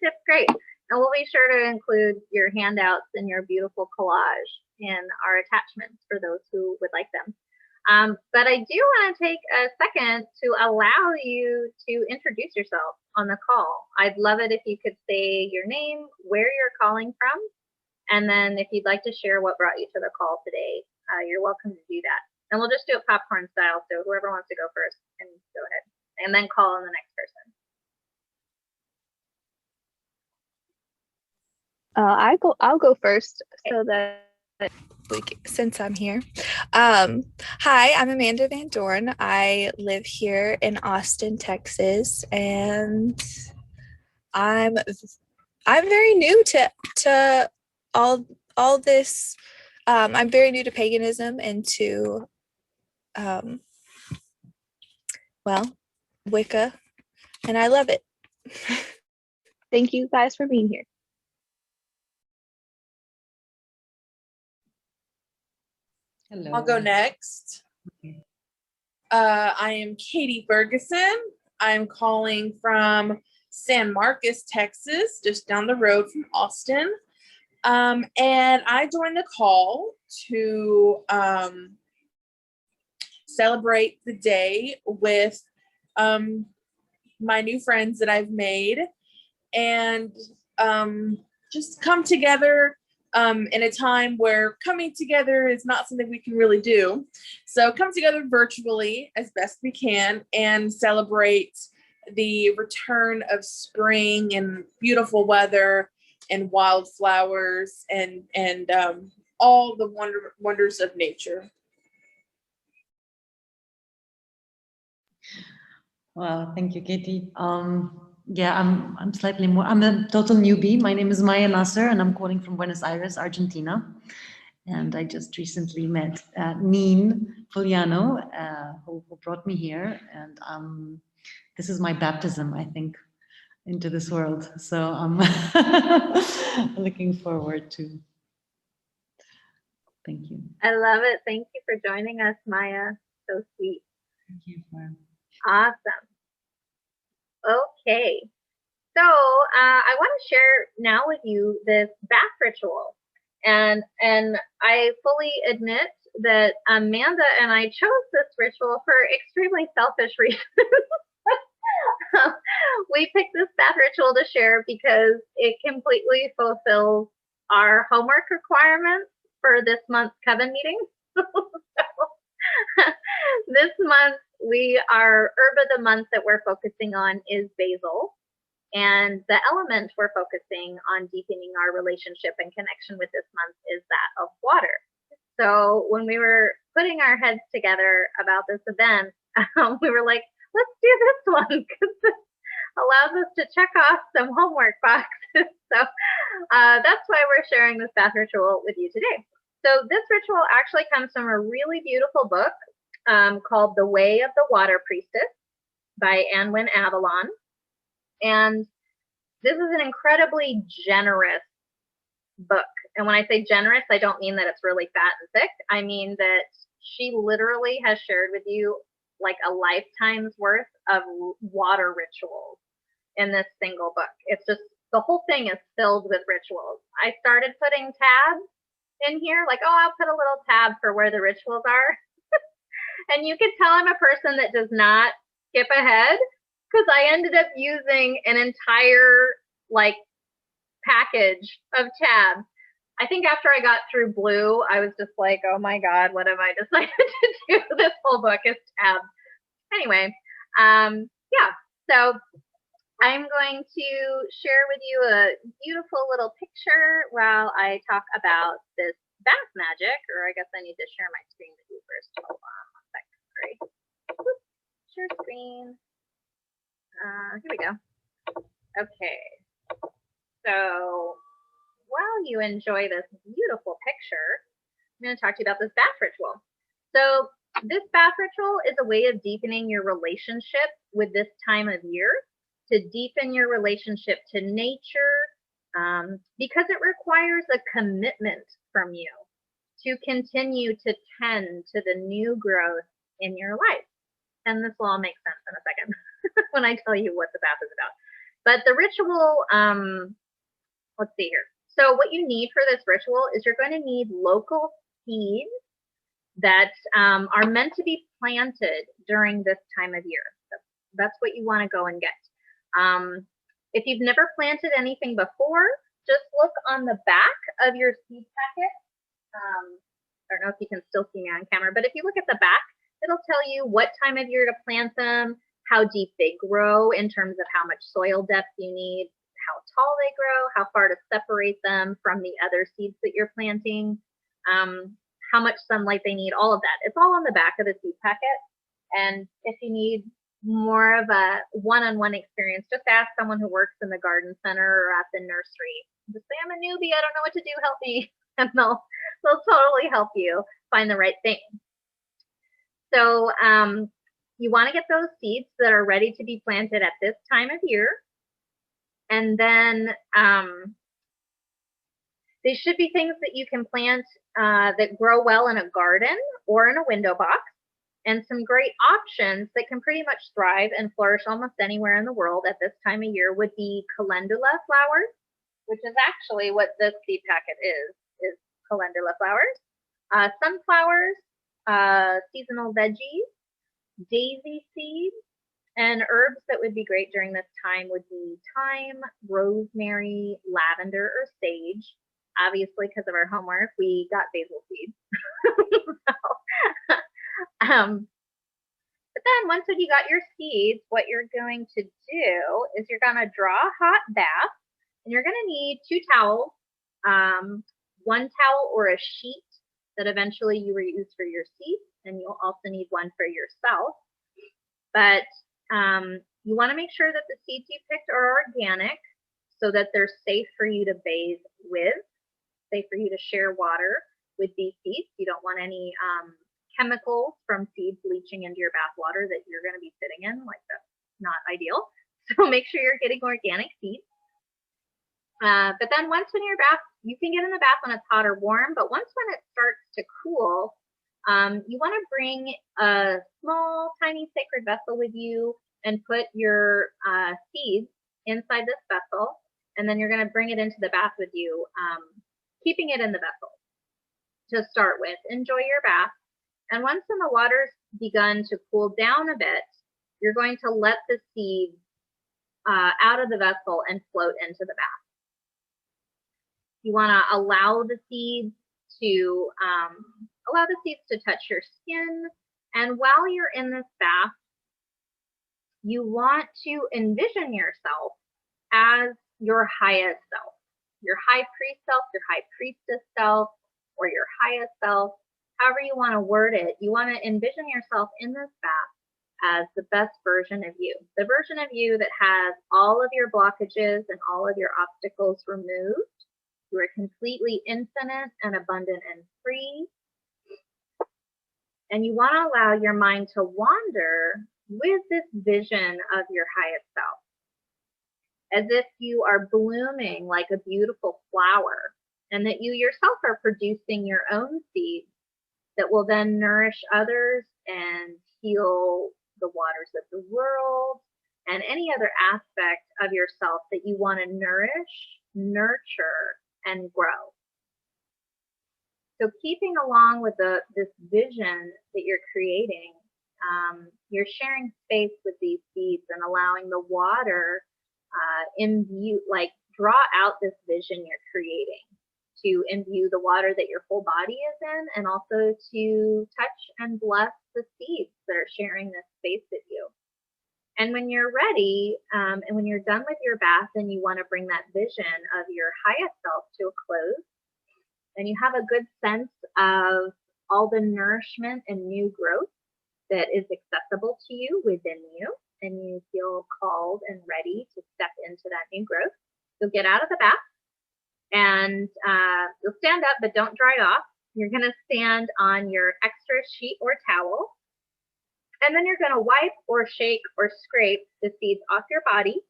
S1: it's great. And we'll be sure to include your handouts and your beautiful collage in our attachments for those who would like them. But I do want to take a second to allow you to introduce yourself on the call. I'd love it if you could say your name, where you're calling from, and then if you'd like to share what brought you to the call today, you're welcome to do that. And we'll just do it popcorn style, so whoever wants to go first can go ahead, and then call on the next person.
S2: I'll go first, okay, so that
S5: since I'm here. Hi, I'm Amanda Van Dorn. I live here in Austin, Texas, and I'm very new to all this. I'm very new to paganism and to Wicca, and I love it.
S2: Thank you guys for being here.
S3: Hello. I'll go next. I am Katie Ferguson. I'm calling from San Marcos, Texas, just down the road from Austin. And I joined the call to celebrate the day with my new friends that I've made, and just come together in a time where coming together is not something we can really do. So come together virtually as best we can and celebrate the return of spring and beautiful weather and wildflowers and all the wonders of nature.
S4: Well, thank you, Katie. Yeah, I'm slightly more. I'm a total newbie. My name is Maya Nasser, and I'm calling from Buenos Aires, Argentina. And I just recently met Neen Fuliano, who brought me here. And this is my baptism, I think, into this world. So I'm looking forward to. Thank you.
S1: I love it. Thank you for joining us, Maya. So sweet.
S4: Thank you for.
S1: Awesome. Okay, so I want to share now with you this bath ritual, and I fully admit that Amanda and I chose this ritual for extremely selfish reasons. We picked this bath ritual to share because it completely fulfills our homework requirements for this month's coven meeting. This month, our herb of the month that we're focusing on is basil, and the element we're focusing on deepening our relationship and connection with this month is that of water. So when we were putting our heads together about this event, we were like, let's do this one because it allows us to check off some homework boxes. So that's why we're sharing this bath ritual with you today. So this ritual actually comes from a really beautiful book called The Way of the Water Priestess by Anwen Avalon. And this is an incredibly generous book. And when I say generous, I don't mean that it's really fat and thick. I mean that she literally has shared with you like a lifetime's worth of water rituals in this single book. It's just, the whole thing is filled with rituals. I started putting tabs in here, like, oh, I'll put a little tab for where the rituals are. And you could tell I'm a person that does not skip ahead, because I ended up using an entire like package of tabs. I think after I got through blue, I was just like, oh my God, what have I decided to do? This whole book is tabs. Anyway, yeah, so I'm going to share with you a beautiful little picture while I talk about this bath magic, or I guess I need to share my screen with you first. Hold on one second, sorry. Share screen. Here we go. Okay, so while you enjoy this beautiful picture, I'm going to talk to you about this bath ritual. So this bath ritual is a way of deepening your relationship with this time of year, to deepen your relationship to nature, because it requires a commitment from you to continue to tend to the new growth in your life. And this will all make sense in a second when I tell you what the bath is about. But the ritual, let's see here. So what you need for this ritual is you're going to need local seeds that are meant to be planted during this time of year. That's what you want to go and get. If you've never planted anything before, just look on the back of your seed packet. I don't know if you can still see me on camera, but if you look at the back, it'll tell you what time of year to plant them, how deep they grow in terms of how much soil depth you need, how tall they grow, how far to separate them from the other seeds that you're planting, how much sunlight they need, all of that. It's all on the back of the seed packet. And if you need more of a one-on-one experience, just ask someone who works in the garden center or at the nursery. Just say, I'm a newbie, I don't know what to do, help me. And they'll totally help you find the right thing. So you want to get those seeds that are ready to be planted at this time of year. And then they should be things that you can plant that grow well in a garden or in a window box. And some great options that can pretty much thrive and flourish almost anywhere in the world at this time of year would be calendula flowers, which is actually what this seed packet is calendula flowers, sunflowers, seasonal veggies, daisy seeds, and herbs that would be great during this time would be thyme, rosemary, lavender, or sage. Obviously, because of our homework, we got basil seeds. But then once you got your seeds, what you're going to do is you're going to draw a hot bath, and you're going to need 2 towels, one towel or a sheet that eventually you will use for your seeds, and you'll also need one for yourself. But you want to make sure that the seeds you picked are organic so that they're safe for you to bathe with, safe for you to share water with these seeds. You don't want any chemicals from seeds leaching into your bath water that you're going to be sitting in. Like, that's not ideal. So make sure you're getting organic seeds. But then once in your bath, you can get in the bath when it's hot or warm, but once when it starts to cool, you want to bring a small, tiny sacred vessel with you and put your seeds inside this vessel, and then you're going to bring it into the bath with you, keeping it in the vessel to start with. Enjoy your bath. And once when the water's begun to cool down a bit, you're going to let the seeds out of the vessel and float into the bath. You want to allow the seeds to touch your skin. And while you're in this bath, you want to envision yourself as your highest self, your high priest self, your high priestess self, or your highest self, however you want to word it. You want to envision yourself in this bath as the best version of you, the version of you that has all of your blockages and all of your obstacles removed. You are completely infinite and abundant and free. And you want to allow your mind to wander with this vision of your highest self, as if you are blooming like a beautiful flower, and that you yourself are producing your own seeds that will then nourish others and heal the waters of the world and any other aspect of yourself that you want to nourish, nurture, and grow. So keeping along with this vision that you're creating, you're sharing space with these seeds and allowing the water imbue, like draw out this vision you're creating to imbue the water that your whole body is in, and also to touch and bless the seeds that are sharing this space with you. And when you're ready, and when you're done with your bath and you want to bring that vision of your highest self to a close, and you have a good sense of all the nourishment and new growth that is accessible to you within you, and you feel called and ready to step into that new growth, you'll get out of the bath and you'll stand up, but don't dry off. You're going to stand on your extra sheet or towel, and then you're going to wipe or shake or scrape the seeds off your body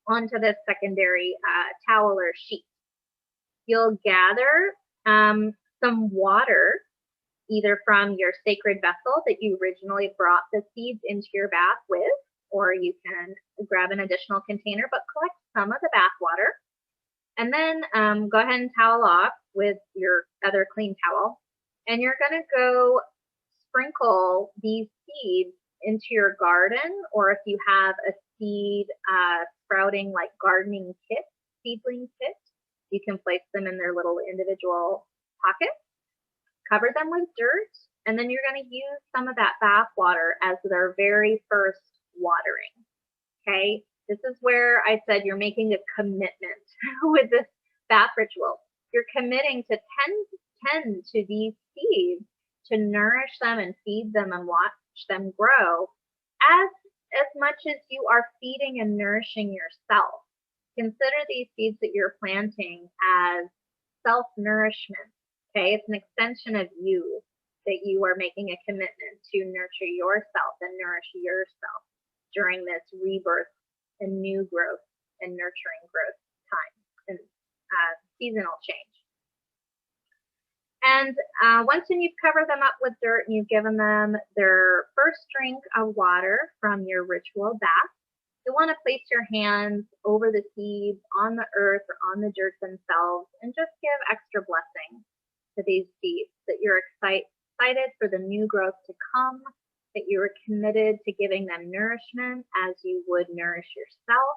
S1: onto this secondary towel or sheet. You'll gather some water, either from your sacred vessel that you originally brought the seeds into your bath with, or you can grab an additional container, but collect some of the bath water. And then go ahead and towel off with your other clean towel. And you're going to go sprinkle these seeds into your garden, or if you have a seed sprouting like gardening kit, seedling kit, you can place them in their little individual pockets, cover them with dirt, and then you're going to use some of that bath water as their very first watering. Okay, this is where I said you're making a commitment with this bath ritual. You're committing to tend to these seeds, to nourish them and feed them and watch them grow as much as you are feeding and nourishing yourself. Consider these seeds that you're planting as self-nourishment. Okay, it's an extension of you that you are making a commitment to nurture yourself and nourish yourself during this rebirth and new growth and nurturing growth time and seasonal change. And once you've covered them up with dirt and you've given them their first drink of water from your ritual bath, you want to place your hands over the seeds, on the earth, or on the dirt themselves, and just give extra blessing to these seeds, that you're excited for the new growth to come, that you are committed to giving them nourishment as you would nourish yourself,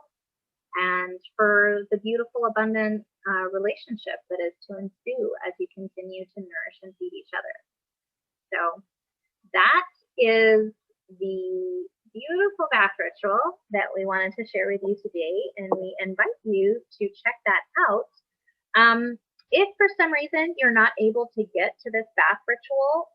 S1: and for the beautiful, abundant relationship that is to ensue as you continue to nourish and feed each other. So that is the beautiful bath ritual that we wanted to share with you today, and we invite you to check that out. If for some reason you're not able to get to this bath ritual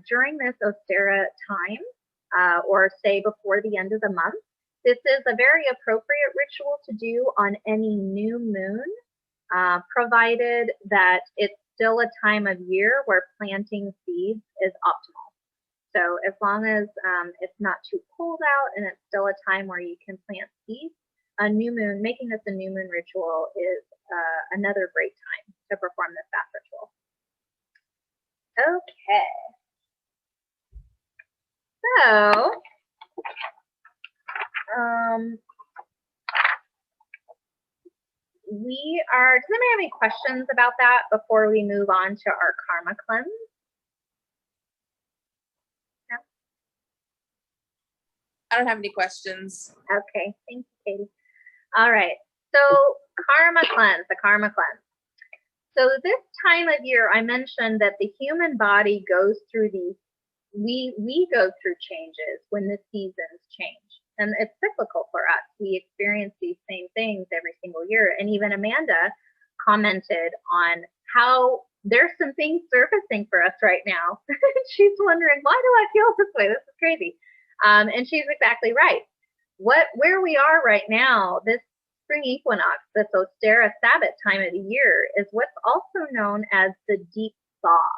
S1: during this Ostara time, or say before the end of the month, this is a very appropriate ritual to do on any new moon, provided that it's still a time of year where planting seeds is optimal. So as long as it's not too cold out and it's still a time where you can plant seeds, a new moon, making this a new moon ritual is another great time to perform this bath ritual. Okay. So, does anybody have any questions about that before we move on to our karma cleanse? No?
S3: I don't have any questions.
S1: Okay, thank you, Katie. All right, so karma cleanse, the karma cleanse. So this time of year, I mentioned that the human body goes through these, we go through changes when the seasons change. And it's cyclical for us. We experience these same things every single year. And even Amanda commented on how there's some things surfacing for us right now. She's wondering, why do I feel this way? This is crazy. And she's exactly right. Where we are right now, this spring equinox, this Ostara Sabbath time of the year, is what's also known as the deep thaw.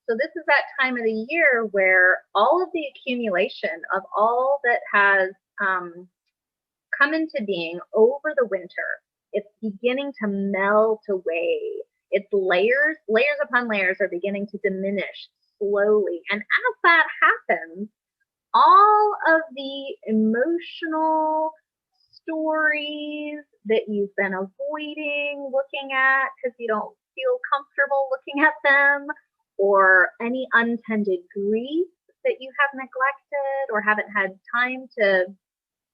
S1: So this is that time of the year where all of the accumulation of all that has come into being over the winter, it's beginning to melt away. Its layers upon layers are beginning to diminish slowly. And as that happens, all of the emotional stories that you've been avoiding looking at because you don't feel comfortable looking at them, or any untended grief that you have neglected or haven't had time to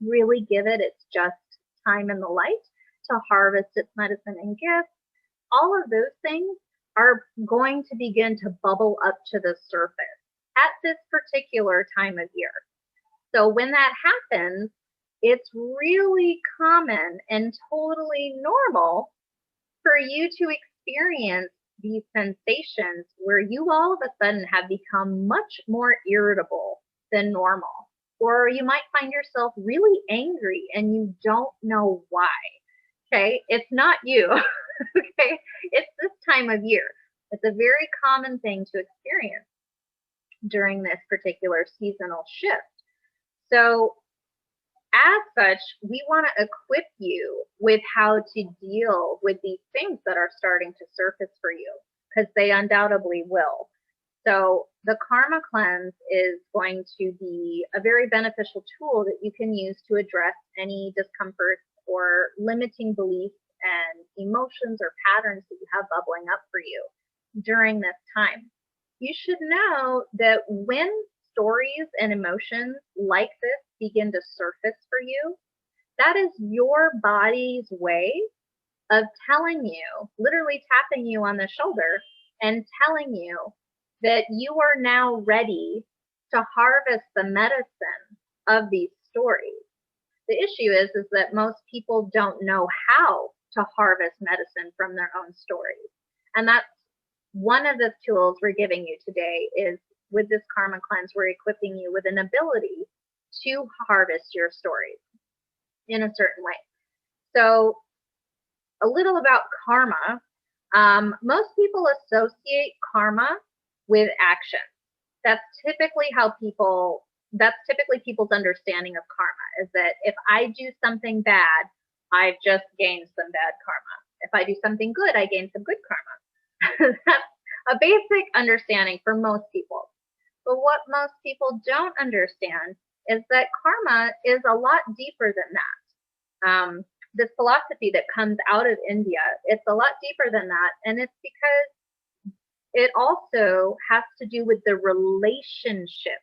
S1: really give it its just time in the light to harvest its medicine and gifts, all of those things are going to begin to bubble up to the surface at this particular time of year. So when that happens, it's really common and totally normal for you to experience these sensations where you all of a sudden have become much more irritable than normal. Or you might find yourself really angry and you don't know why. Okay, it's not you. Okay, it's this time of year. It's a very common thing to experience during this particular seasonal shift. So as such, we want to equip you with how to deal with these things that are starting to surface for you, because they undoubtedly will. So the karma cleanse is going to be a very beneficial tool that you can use to address any discomforts or limiting beliefs and emotions or patterns that you have bubbling up for you during this time. You should know that when stories and emotions like this begin to surface for you, that is your body's way of telling you, literally tapping you on the shoulder and telling you that you are now ready to harvest the medicine of these stories. The issue is that most people don't know how to harvest medicine from their own stories. And that's one of the tools we're giving you today. Is with this karma cleanse, we're equipping you with an ability to harvest your stories in a certain way. So a little about karma. Most people associate karma with action. That's typically people's understanding of karma, is that if I do something bad, I've just gained some bad karma. If I do something good, I gain some good karma. That's a basic understanding for most people. But what most people don't understand is that karma is a lot deeper than that. This philosophy that comes out of India, it's a lot deeper than that. And it's because it also has to do with the relationship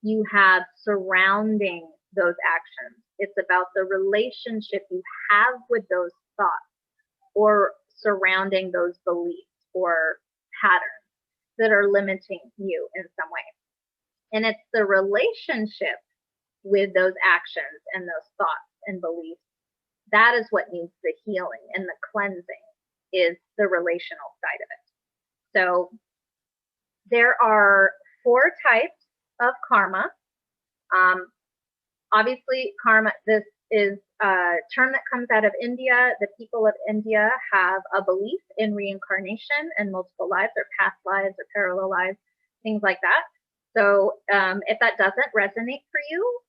S1: you have surrounding those actions. It's about the relationship you have with those thoughts or surrounding those beliefs or patterns that are limiting you in some way. And it's the relationship with those actions and those thoughts and beliefs. That is what needs the healing and the cleansing, is the relational side of it. So there are 4 types of karma. Obviously, karma, this is a term that comes out of India. The people of India have a belief in reincarnation and multiple lives, or past lives, or parallel lives, things like that. So if that doesn't resonate for you,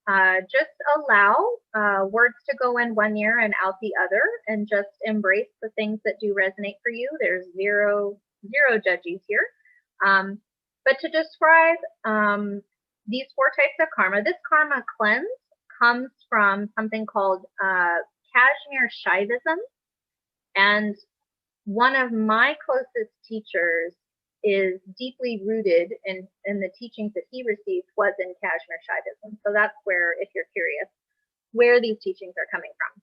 S1: just allow words to go in one ear and out the other, and just embrace the things that do resonate for you. There's zero judges here. But to describe these 4 types of karma, this karma cleanse comes from something called Kashmir Shaivism. And one of my closest teachers is deeply rooted in the teachings that he received was in Kashmir Shaivism. So that's where, if you're curious, where these teachings are coming from.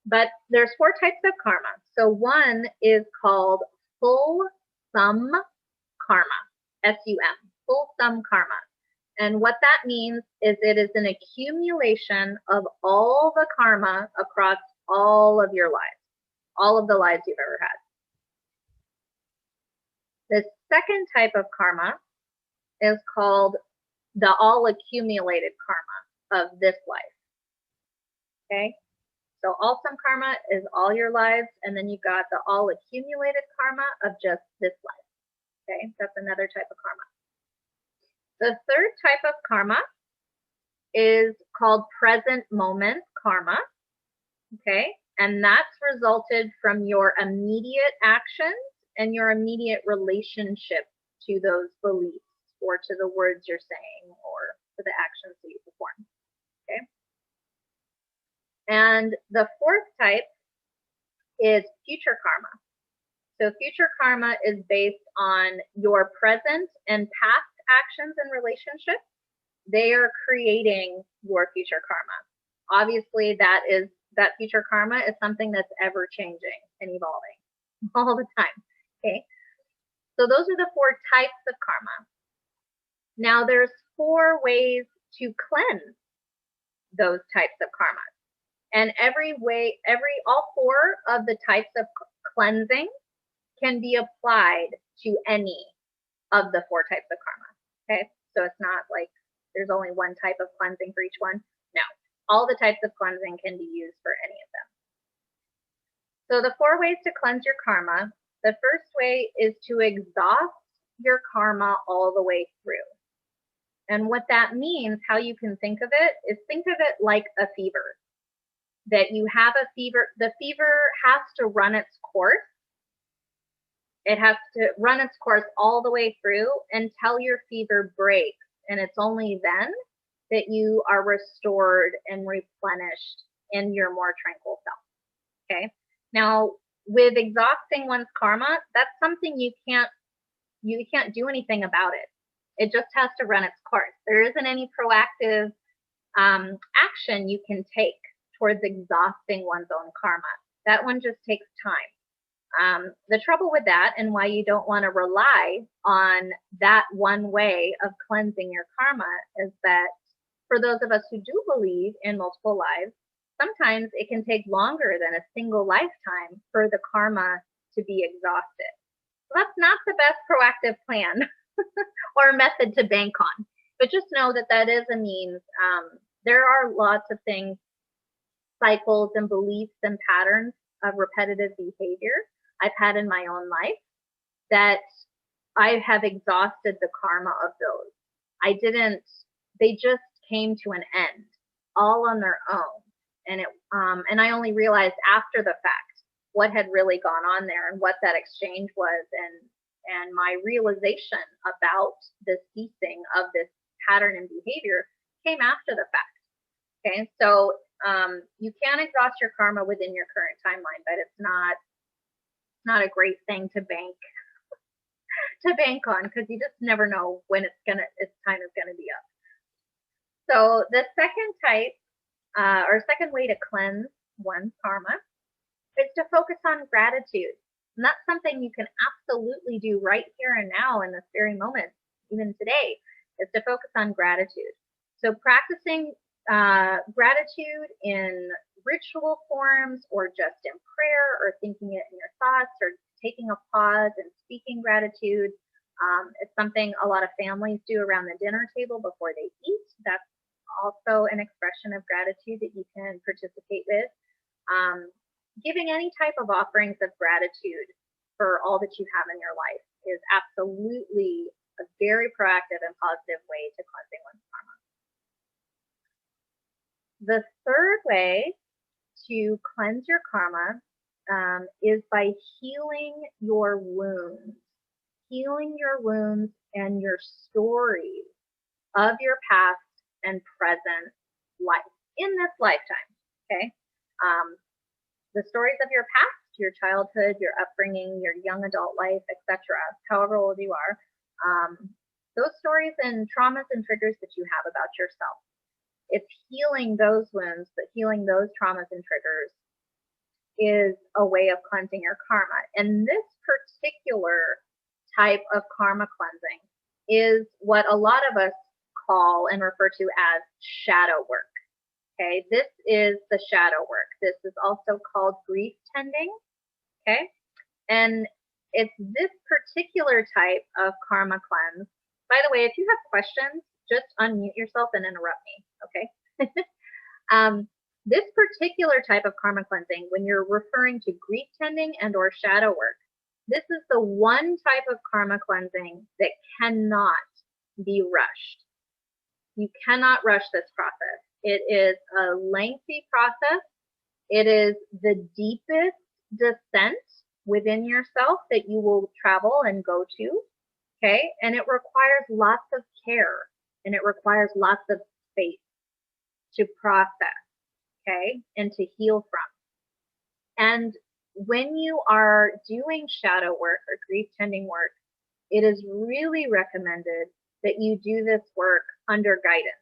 S1: But there's 4 types of karma. So one is called full sum karma, S-U-M, full sum karma. And what that means is it is an accumulation of all the karma across all of your lives, all of the lives you've ever had. The second type of karma is called the all accumulated karma of this life. Okay? So all sum karma is all your lives, and then you've got the all accumulated karma of just this life. Okay, that's another type of karma. The third type of karma is called present moment karma. Okay, and that's resulted from your immediate actions and your immediate relationship to those beliefs or to the words you're saying or to the actions that you perform. Okay. And the fourth type is future karma. So future karma is based on your present and past actions and relationships. They are creating your future karma. Obviously, that future karma is something that's ever changing and evolving all the time. Okay. So those are the four types of karma. Now there's 4 ways to cleanse those types of karma. And all 4 of the types of cleansing can be applied to any of the 4 types of karma. Okay, so it's not like there's only one type of cleansing for each one. No, all the types of cleansing can be used for any of them. So the 4 ways to cleanse your karma. The first way is to exhaust your karma all the way through. And what that means, how you can think of it, is think of it like a fever. That you have a fever, the fever has to run its course. It has to run its course all the way through until your fever breaks. And it's only then that you are restored and replenished in your more tranquil self. Okay. Now, with exhausting one's karma, that's something you can't do anything about it. It just has to run its course. There isn't any proactive action you can take towards exhausting one's own karma. That one just takes time. The trouble with that, and why you don't want to rely on that one way of cleansing your karma, is that for those of us who do believe in multiple lives, sometimes it can take longer than a single lifetime for the karma to be exhausted. So that's not the best proactive plan or method to bank on. But just know that that is a means. There are lots of things, cycles and beliefs and patterns of repetitive behavior I've had in my own life that I have exhausted the karma of those. They just came to an end all on their own. And I only realized after the fact what had really gone on there and what that exchange was, and my realization about the ceasing of this pattern and behavior came after the fact. Okay, so you can exhaust your karma within your current timeline, but it's not a great thing to bank on, because you just never know when its time is gonna be up. So the second type, or second way to cleanse one's karma, is to focus on gratitude. And that's something you can absolutely do right here and now in this very moment, even today, is to focus on gratitude. So practicing gratitude in ritual forms, or just in prayer, or thinking it in your thoughts, or taking a pause and speaking gratitude. It's something a lot of families do around the dinner table before they eat. That's also an expression of gratitude that you can participate with. Giving any type of offerings of gratitude for all that you have in your life is absolutely a very proactive and positive way to cleansing one's karma. The third way to cleanse your karma is by healing your wounds. Healing your wounds and your stories of your past and present life in this lifetime. Okay. The stories of your past, your childhood, your upbringing, your young adult life, etc., however old you are, those stories and traumas and triggers that you have about yourself. It's healing those wounds, but healing those traumas and triggers is a way of cleansing your karma. And this particular type of karma cleansing is what a lot of us call and refer to as shadow work. Okay, this is the shadow work. This is also called grief tending. Okay, and it's this particular type of karma cleanse. By the way, if you have questions, just unmute yourself and interrupt me. Okay. This particular type of karma cleansing, when you're referring to grief tending and or shadow work, this is the one type of karma cleansing that cannot be rushed. You cannot rush this process. It is a lengthy process. It is the deepest descent within yourself that you will travel and go to. Okay. And it requires lots of care and it requires lots of space to process. Okay. And to heal from. And when you are doing shadow work or grief tending work, it is really recommended that you do this work under guidance.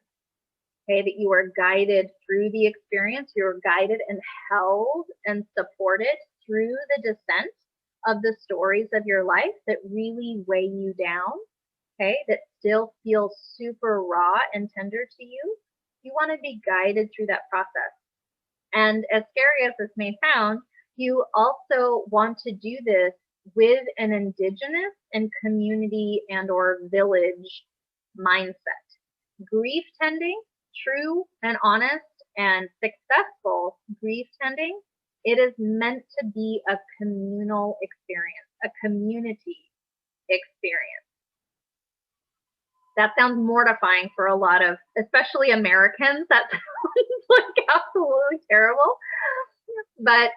S1: Okay, that you are guided through the experience, you're guided and held and supported through the descent of the stories of your life that really weigh you down, okay, that still feel super raw and tender to you. You want to be guided through that process. And as scary as this may sound, you also want to do this with an indigenous and community and or village mindset. Grief tending, true and honest and successful grief tending, it is meant to be a communal experience, a community experience. That sounds mortifying for a lot of, especially Americans. That sounds like absolutely terrible. But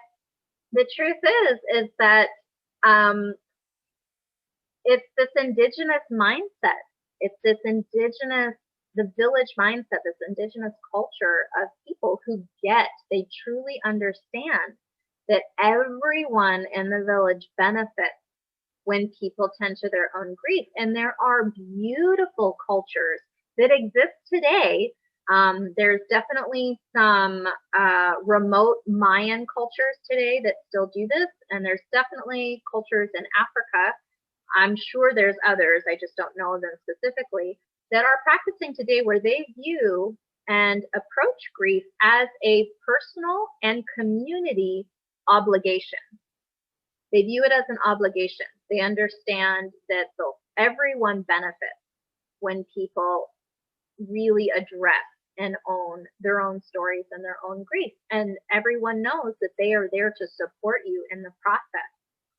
S1: the truth is that it's this indigenous mindset. It's this indigenous, the village mindset, this indigenous culture of people who they truly understand that everyone in the village benefits when people tend to their own grief. And there are beautiful cultures that exist today. There's definitely some remote Mayan cultures today that still do this. And there's definitely cultures in Africa. I'm sure there's others, I just don't know them specifically, that are practicing today where they view and approach grief as a personal and community obligation. They view it as an obligation. They understand that everyone benefits when people really address and own their own stories and their own grief. And everyone knows that they are there to support you in the process.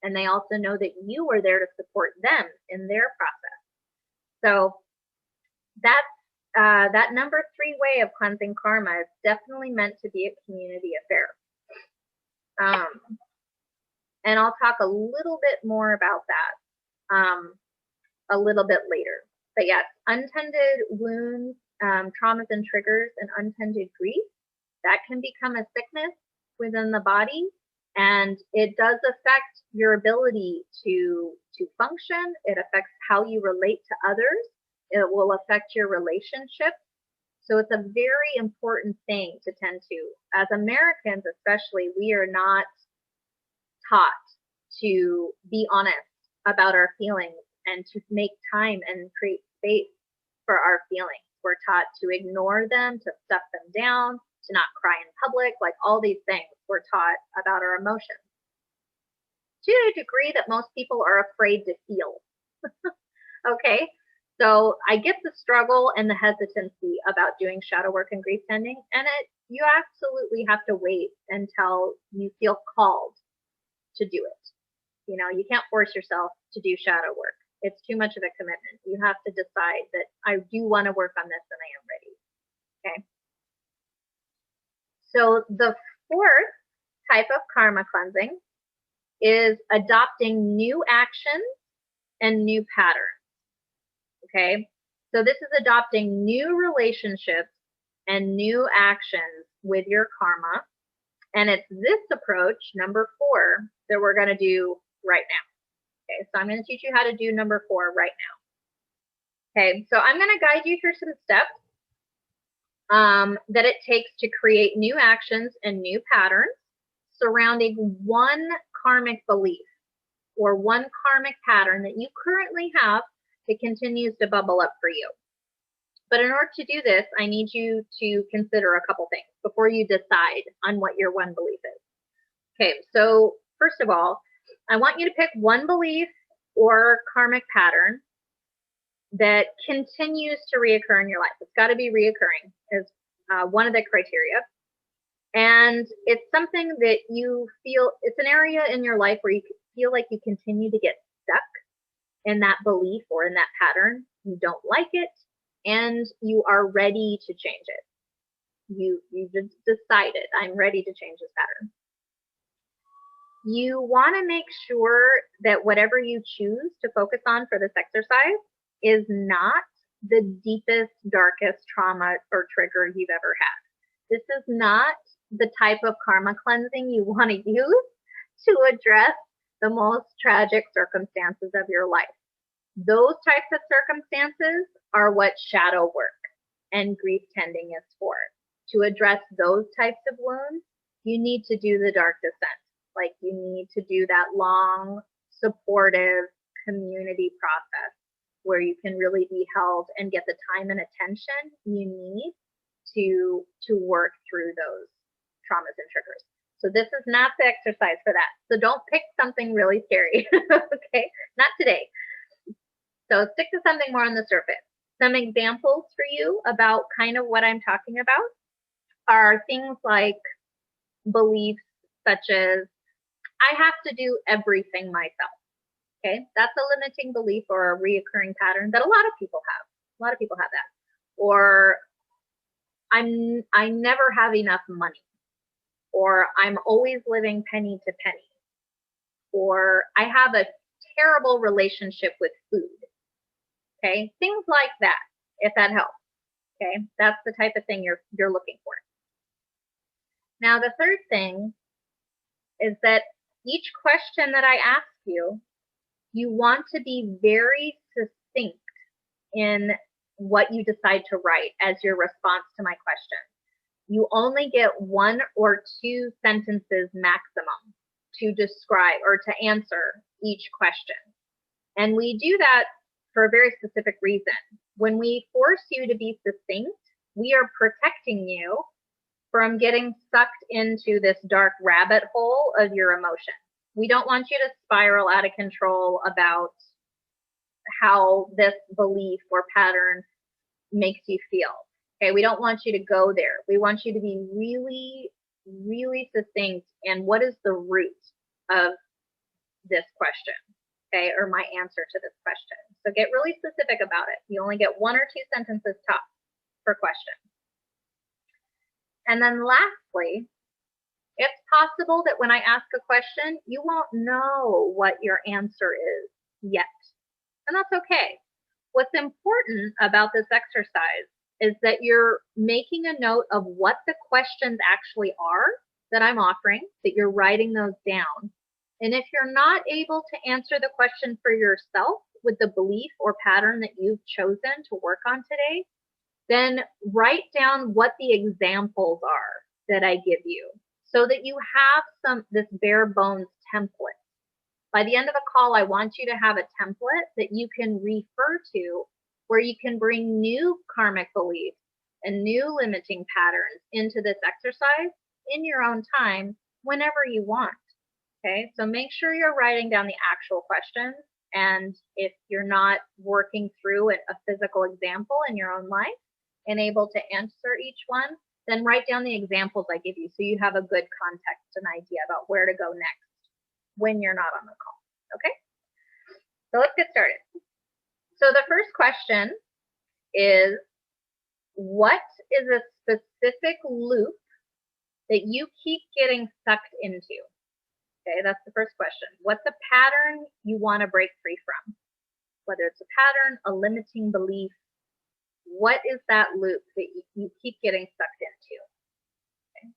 S1: And they also know that you are there to support them in their process. So that number 3 way of cleansing karma is definitely meant to be a community affair. And I'll talk a little bit more about that a little bit later. But yes, untended wounds, traumas and triggers, and untended grief, that can become a sickness within the body. And it does affect your ability to function. It affects how you relate to others. It will affect your relationships. So it's a very important thing to tend to. As Americans, especially, we are not taught to be honest about our feelings and to make time and create space for our feelings. We're taught to ignore them, to stuff them down, to not cry in public, like all these things we're taught about our emotions. To a degree that most people are afraid to feel. Okay, so I get the struggle and the hesitancy about doing shadow work and grief tending, and you absolutely have to wait until you feel called to do it. You know, you can't force yourself to do shadow work. It's too much of a commitment. You have to decide that I do want to work on this and I am ready. Okay. So the 4th type of karma cleansing is adopting new actions and new patterns. Okay. So this is adopting new relationships and new actions with your karma. And it's this approach, number 4, that we're going to do right now. Okay, so I'm going to teach you how to do number 4 right now. Okay, so I'm going to guide you through some steps that it takes to create new actions and new patterns surrounding one karmic belief or one karmic pattern that you currently have that continues to bubble up for you. But in order to do this, I need you to consider a couple things before you decide on what your one belief is. Okay, so first of all, I want you to pick one belief or karmic pattern that continues to reoccur in your life. It's got to be reoccurring as one of the criteria. And it's something that you feel, it's an area in your life where you feel like you continue to get stuck in that belief or in that pattern, you don't like it, and you are ready to change it. You just decided, I'm ready to change this pattern. You want to make sure that whatever you choose to focus on for this exercise is not the deepest, darkest trauma or trigger you've ever had. This is not the type of karma cleansing you want to use to address the most tragic circumstances of your life. Those types of circumstances are what shadow work and grief tending is for. To address those types of wounds, you need to do the dark descent. Like, you need to do that long, supportive community process where you can really be held and get the time and attention you need to work through those traumas and triggers. So this is not the exercise for that. So don't pick something really scary, okay? Not today. So stick to something more on the surface. Some examples for you about kind of what I'm talking about are things like beliefs such as, I have to do everything myself. Okay, that's a limiting belief or a reoccurring pattern that a lot of people have. A lot of people have that. Or I never have enough money. Or I'm always living penny to penny. Or I have a terrible relationship with food. Okay, things like that, if that helps. Okay, that's the type of thing you're looking for. Now, the third thing is that each question that I ask you, you want to be very succinct in what you decide to write as your response to my question. You only get 1 or 2 sentences maximum to describe or to answer each question. And we do that for a very specific reason. When we force you to be succinct, we are protecting you from getting sucked into this dark rabbit hole of your emotion. We don't want you to spiral out of control about how this belief or pattern makes you feel. Okay, we don't want you to go there. We want you to be really, really succinct in what is the root of this question, okay, or my answer to this question. So get really specific about it. You only get 1 or 2 sentences top per question. And then lastly, it's possible that when I ask a question, you won't know what your answer is yet. And that's okay. What's important about this exercise is that you're making a note of what the questions actually are that I'm offering, that you're writing those down. And if you're not able to answer the question for yourself with the belief or pattern that you've chosen to work on today, then write down what the examples are that I give you so that you have this bare bones template. By the end of the call, I want you to have a template that you can refer to where you can bring new karmic beliefs and new limiting patterns into this exercise in your own time whenever you want. Okay, so make sure you're writing down the actual questions. And if you're not working through a physical example in your own life and able to answer each one, then write down the examples I give you so you have a good context and idea about where to go next when you're not on the call. Okay, so let's get started. So the first question is, what is a specific loop that you keep getting sucked into? Okay, that's the first question. What's a pattern you want to break free from? Whether it's a pattern, a limiting belief, what is that loop that you keep getting sucked into? Okay.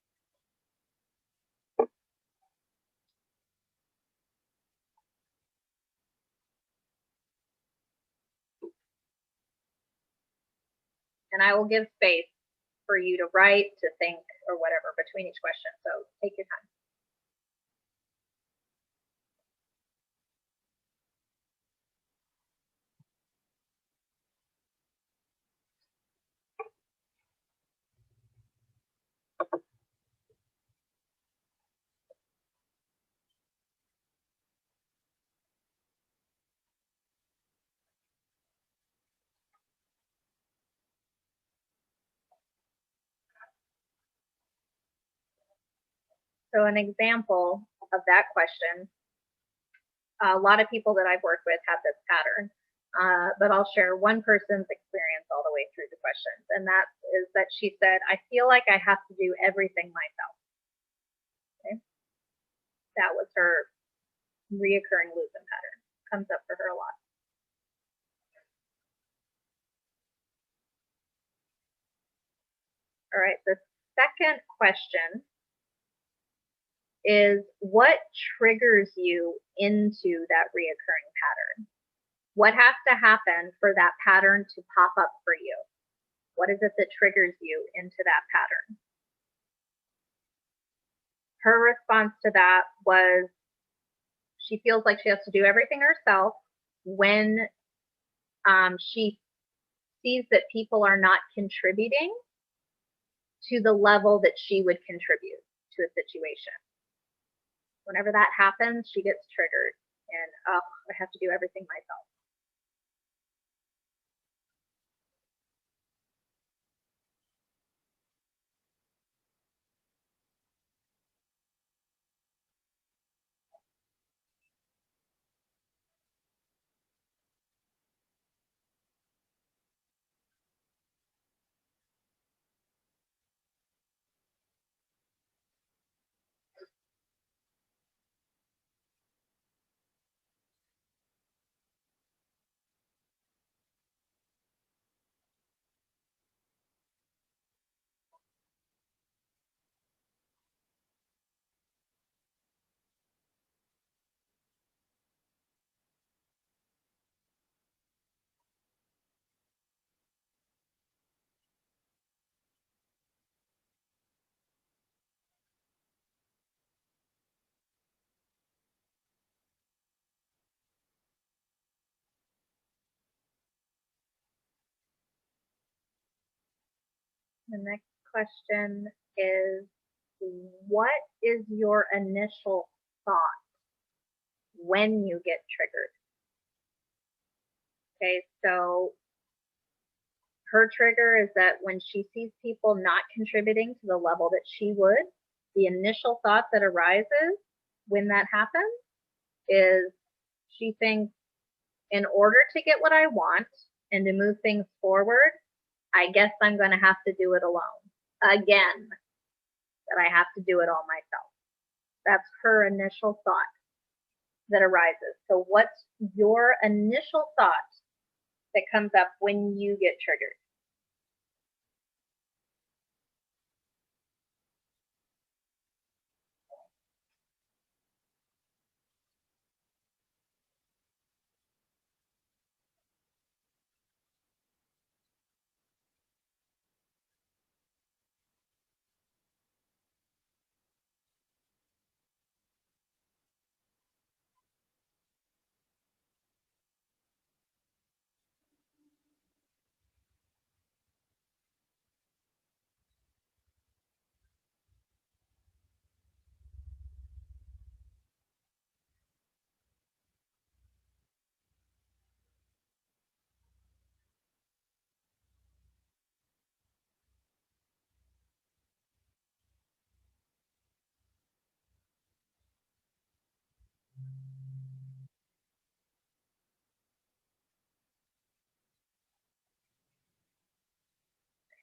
S1: And I will give space for you to write, to think, or whatever between each question. So take your time. So an example of that question a lot of people that I've worked with have this pattern. But I'll share one person's experience all the way through the questions. And that is that she said, I feel like I have to do everything myself. Okay. That was her reoccurring losing pattern. Comes up for her a lot. All right. The second question is, what triggers you into that reoccurring pattern? What has to happen for that pattern to pop up for you? What is it that triggers you into that pattern? Her response to that was she feels like she has to do everything herself when she sees that people are not contributing to the level that she would contribute to a situation. Whenever that happens, she gets triggered and, oh, I have to do everything myself. The next question is, what is your initial thought when you get triggered? Okay, so her trigger is that when she sees people not contributing to the level that she would, the initial thought that arises when that happens is she thinks, in order to get what I want and to move things forward, I guess I'm going to have to do it alone. Again, that I have to do it all myself. That's her initial thought that arises. So what's your initial thought that comes up when you get triggered?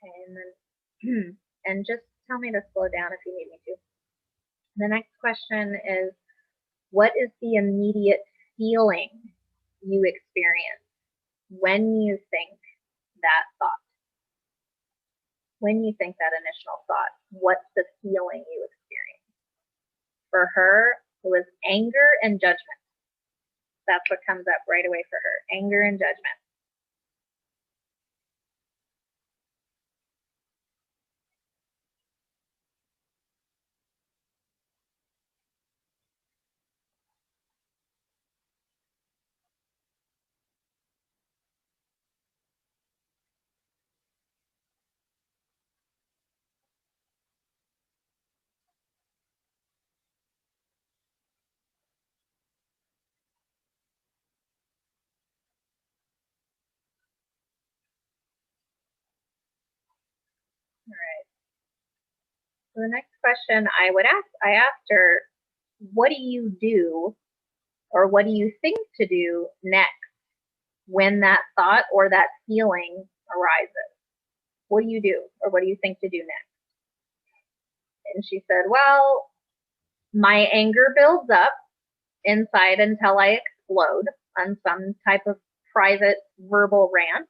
S1: Okay, and then, and just tell me to slow down if you need me to. The next question is, what is the immediate feeling you experience when you think that thought? When you think that initial thought, what's the feeling you experience? For her, it was anger and judgment. That's what comes up right away for her, anger and judgment. All right. So the next question I asked her, what do you do or what do you think to do next when that thought or that feeling arises? What do you do, or what do you think to do next? And she said, well, my anger builds up inside until I explode on some type of private verbal rant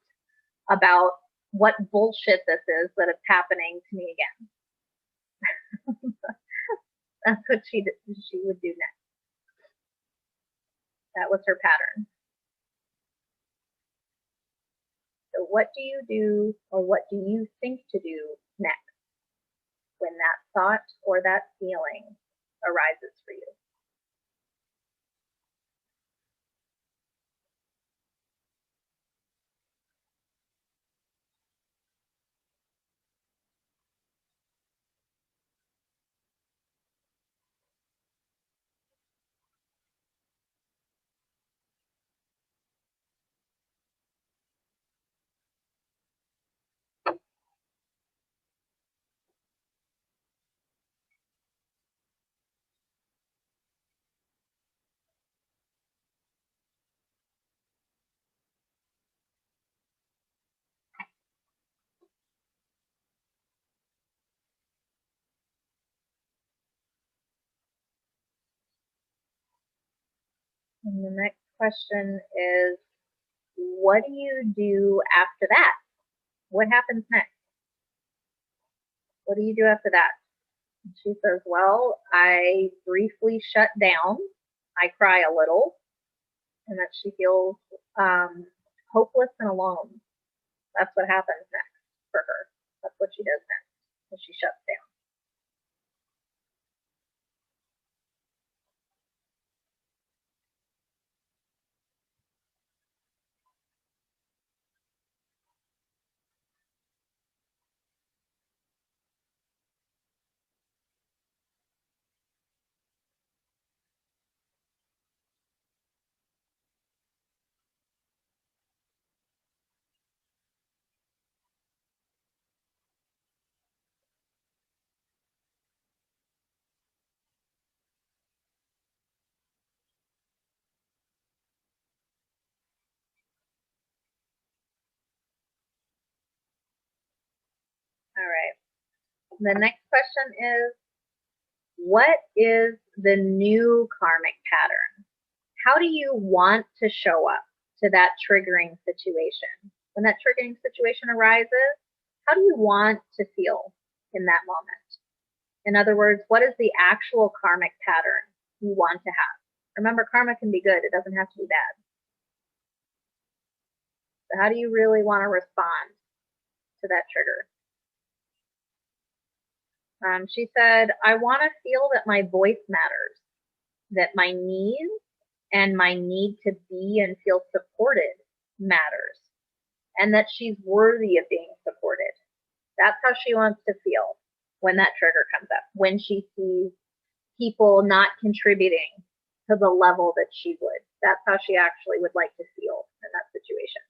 S1: about what bullshit this is that is happening to me again. That's what she would do next. That was her pattern. So what do you do, or what do you think to do next when that thought or that feeling arises for you? And the next question is, what do you do after that? What happens next? What do you do after that? And she says, well, I briefly shut down. I cry a little, and that she feels hopeless and alone. That's what happens next for her. That's what she does next, and she shuts down. All right. The next question is, what is the new karmic pattern? How do you want to show up to that triggering situation? When that triggering situation arises, how do you want to feel in that moment? In other words, what is the actual karmic pattern you want to have? Remember, karma can be good. It doesn't have to be bad. So how do you really want to respond to that trigger? She said, I want to feel that my voice matters, that my needs and my need to be and feel supported matters, and that she's worthy of being supported. That's how she wants to feel when that trigger comes up, when she sees people not contributing to the level that she would. That's how she actually would like to feel in that situation.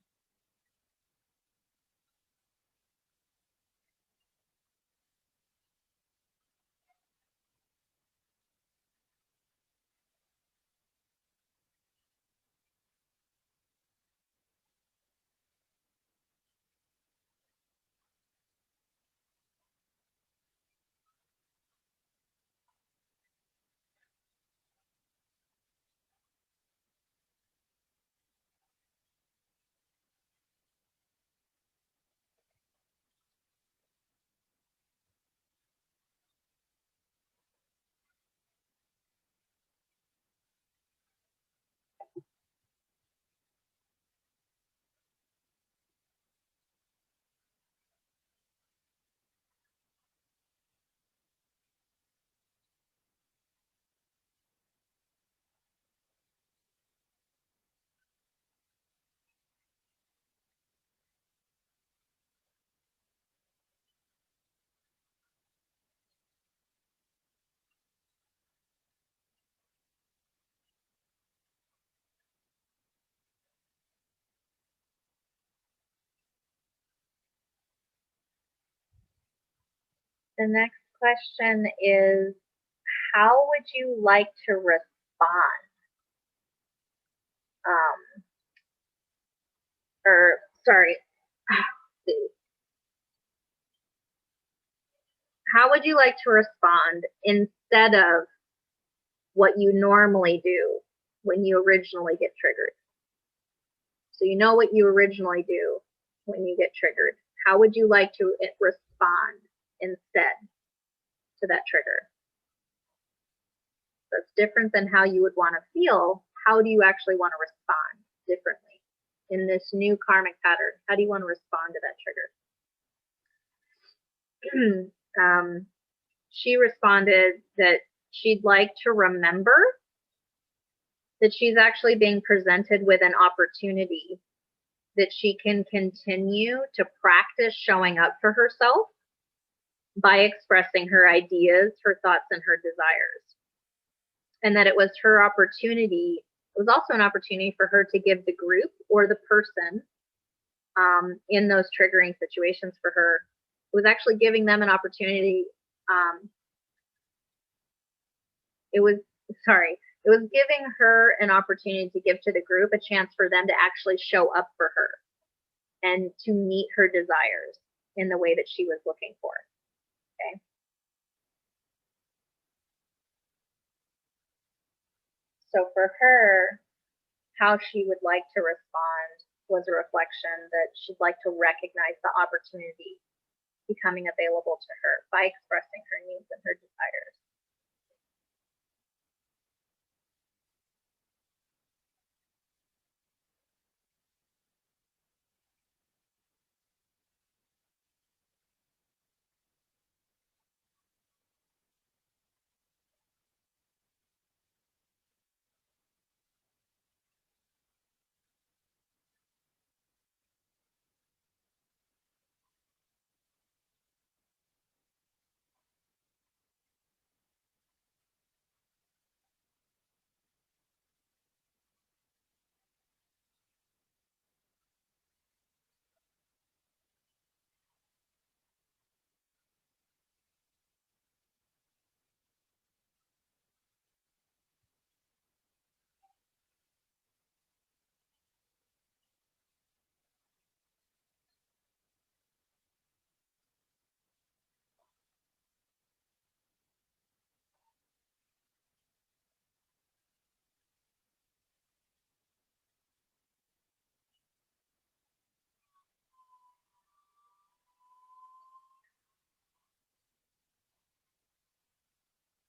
S1: The next question is, how would you like to respond sorry. Let's see. How would you like to respond instead of what you normally do when you originally get triggered? So you know what you originally do when you get triggered. How would you like to respond instead to that trigger? That's different than how you would want to feel. How do you actually want to respond differently in this new karmic pattern? How do you want to respond to that trigger? She responded that she'd like to remember that she's actually being presented with an opportunity that she can continue to practice showing up for herself by expressing her ideas, her thoughts, and her desires. And that it was her opportunity, it was also an opportunity for her to give the group or the person in those triggering situations for her, it was actually giving them an opportunity. It was giving her an opportunity to give to the group a chance for them to actually show up for her and to meet her desires in the way that she was looking for. Okay. So for her, how she would like to respond was a reflection that she'd like to recognize the opportunity becoming available to her by expressing her needs and her desires.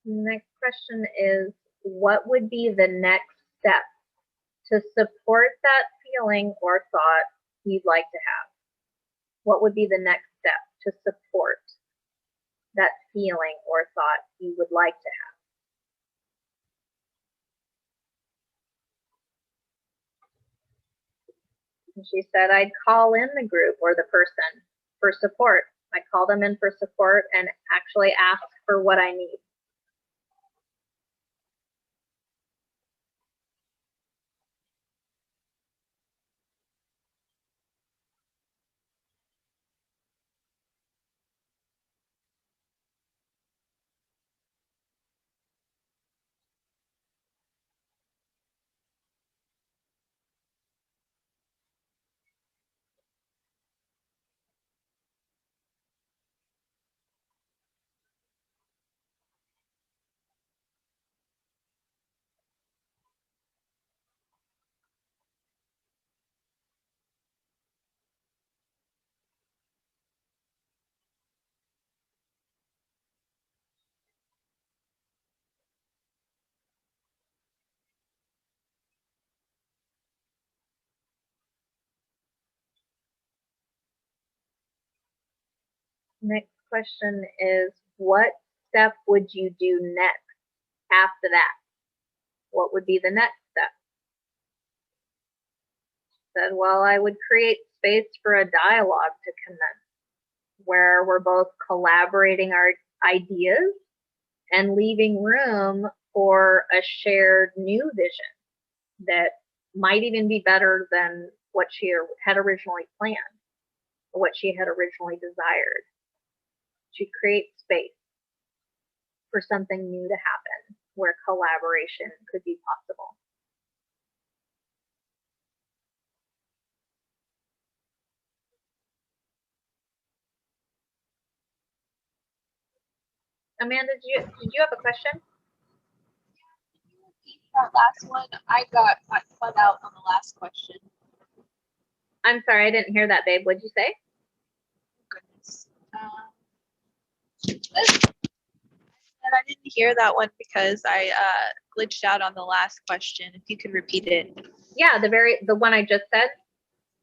S1: Next question is, what would be the next step to support that feeling or thought you'd like to have? What would be the next step to support that feeling or thought you would like to have? And she said, I'd call in the group or the person for support. I'd call them in for support and actually ask for what I need. Next question is, what step would you do next after that? What would be the next step? Said, well, I would create space for a dialogue to commence where we're both collaborating our ideas and leaving room for a shared new vision that might even be better than what she had originally planned, or what she had originally desired. She'd create space for something new to happen where collaboration could be possible. Amanda, did you have a question?
S5: Repeat that last one. I got cut out on the last question.
S1: I'm sorry, I didn't hear that, babe. What'd you say?
S5: Goodness. And I didn't hear that one because I glitched out on the last question. If you could repeat it.
S1: Yeah, the one I just said.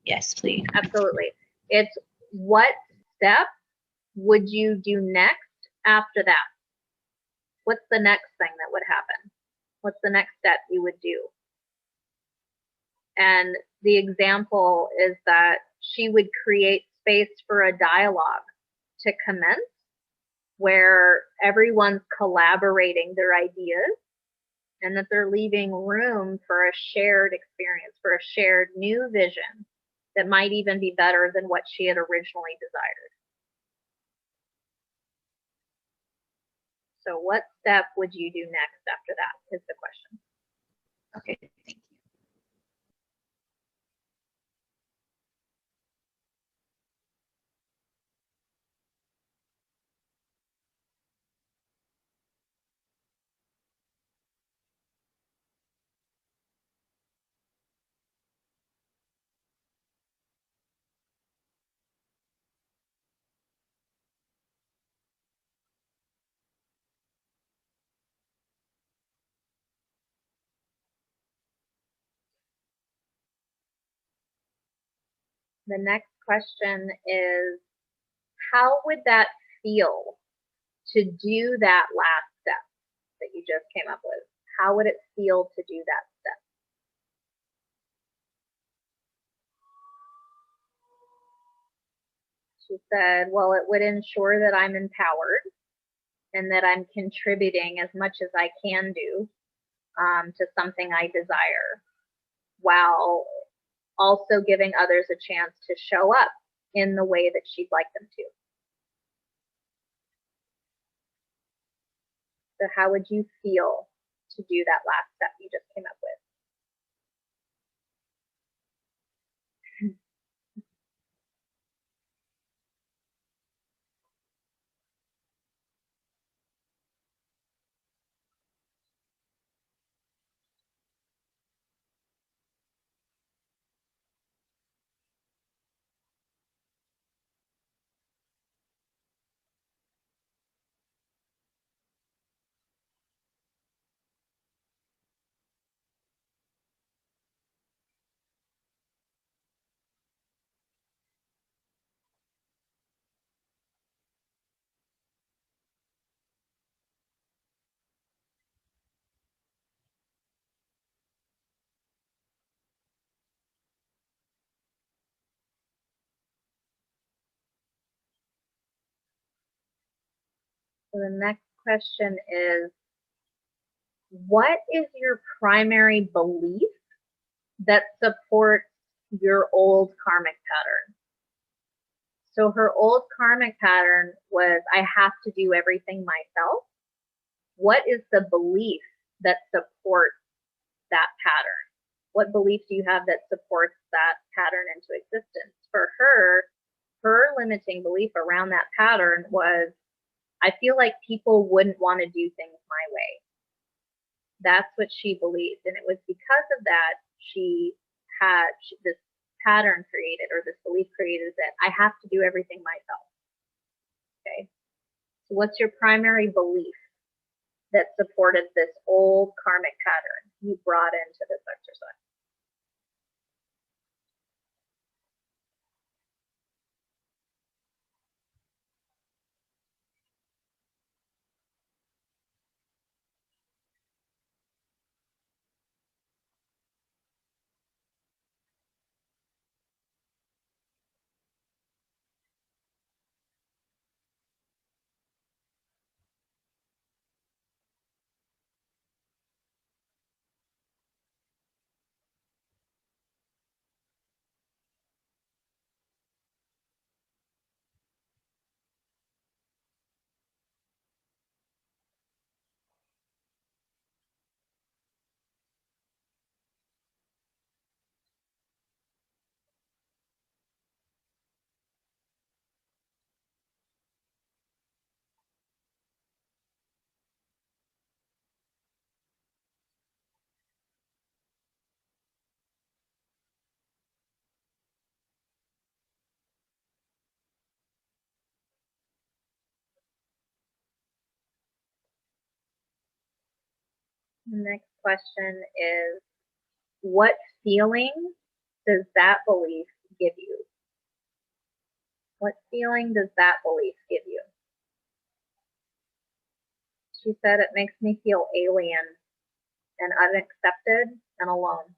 S5: Yes, please.
S1: Absolutely. It's what step would you do next after that? What's the next thing that would happen? What's the next step you would do? And the example is that she would create space for a dialogue to commence where everyone's collaborating their ideas and that they're leaving room for a shared experience, for a shared new vision that might even be better than what she had originally desired. So what step would you do next after that is the question.
S5: Okay, thank you.
S1: The next question is, how would that feel to do that last step that you just came up with? How would it feel to do that step? She said, well, it would ensure that I'm empowered and that I'm contributing as much as I can do to something I desire, while also giving others a chance to show up in the way that she'd like them to. So how would you feel to do that last step you just came up with? So the next question is, what is your primary belief that supports your old karmic pattern? So her old karmic pattern was, I have to do everything myself. What is the belief that supports that pattern? What belief do you have that supports that pattern into existence? For her, her limiting belief around that pattern was, I feel like people wouldn't want to do things my way. That's what she believed. And it was because of that she had this pattern created, or this belief created, that I have to do everything myself. Okay. So what's your primary belief that supported this old karmic pattern you brought into this exercise? The next question is, what feeling does that belief give you? What feeling does that belief give you? She said it makes me feel alien and unaccepted and alone.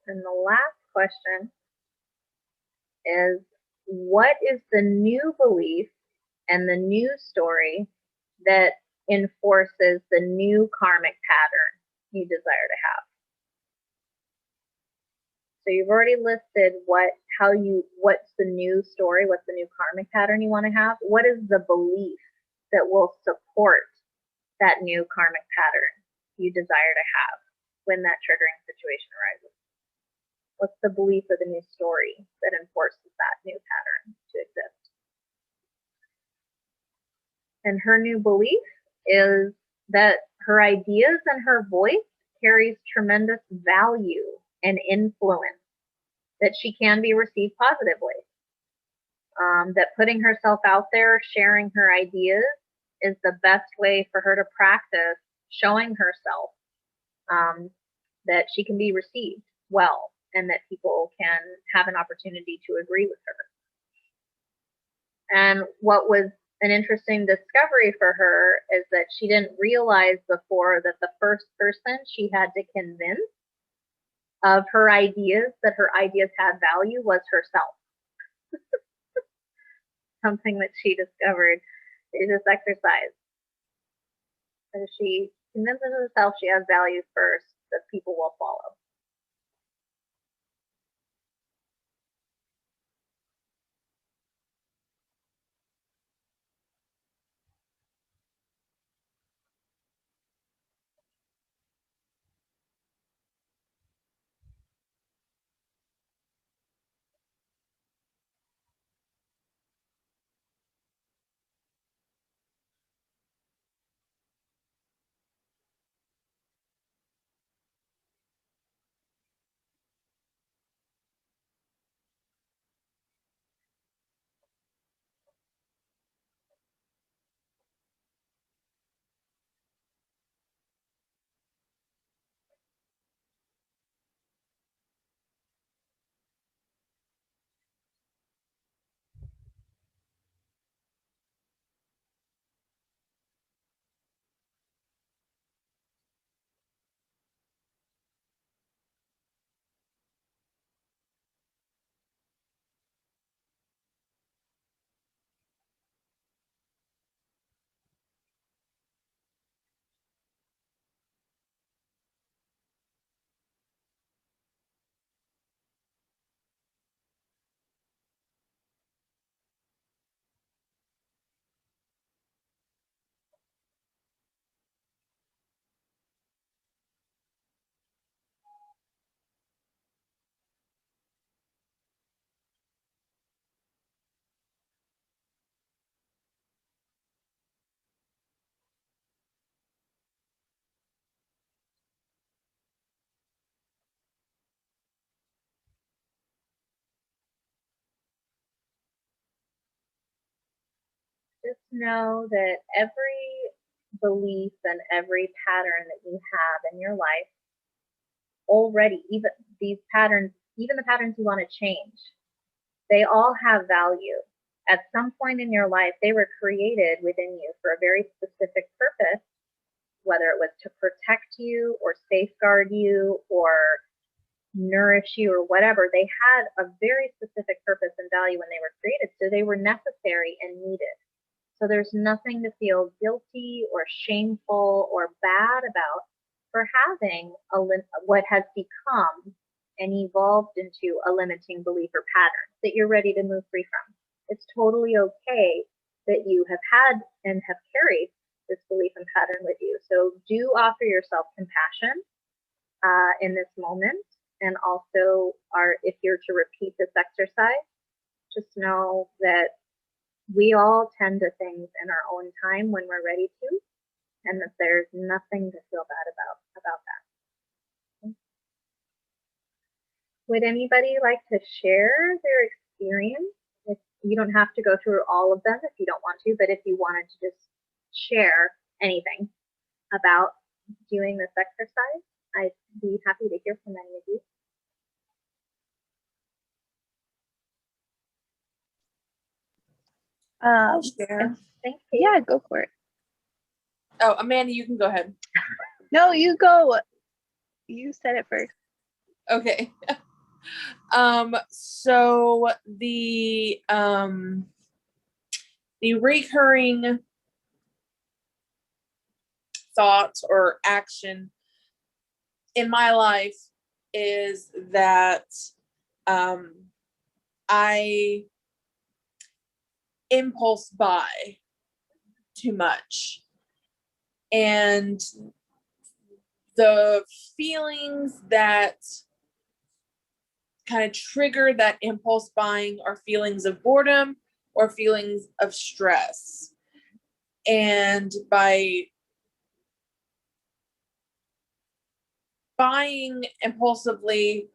S1: And the last question is, what is the new belief and the new story that enforces the new karmic pattern you desire to have? So you've already listed what's the new story, what's the new karmic pattern you want to have. What is the belief that will support that new karmic pattern you desire to have when that triggering situation arises? What's the belief or the new story that enforces that new pattern to exist? And her new belief is that her ideas and her voice carries tremendous value and influence, that she can be received positively. That putting herself out there, sharing her ideas, is the best way for her to practice showing herself, that she can be received well and that people can have an opportunity to agree with her. And what was an interesting discovery for her is that she didn't realize before that the first person she had to convince of her ideas, that her ideas had value, was herself. Something that she discovered through this exercise. And if she convinces herself she has value first, that people will follow. just know that every belief and every pattern that you have in your life already, even these patterns, even the patterns you want to change, they all have value. At some point in your life, they were created within you for a very specific purpose, whether it was to protect you or safeguard you or nourish you or whatever. They had a very specific purpose and value when they were created, so they were necessary and needed. So there's nothing to feel guilty or shameful or bad about for having what has become and evolved into a limiting belief or pattern that you're ready to move free from. It's totally okay that you have had and have carried this belief and pattern with you. So do offer yourself compassion in this moment. And also, if you're to repeat this exercise, just know that we all tend to things in our own time when we're ready to, and that there's nothing to feel bad about that. Would anybody like to share their experience? If you don't have to go through all of them if you don't want to, but if you wanted to just share anything about doing this exercise, I'd be happy to hear from any of you.
S5: I'll share.
S1: Thanks, Kate.
S2: Yeah, go for it.
S3: Oh, Amanda, you can go ahead.
S2: No, you go. You said it first.
S3: Okay. So the recurring thought or action in my life is that I impulse buy too much, and the feelings that kind of trigger that impulse buying are feelings of boredom or feelings of stress. And by buying impulsively,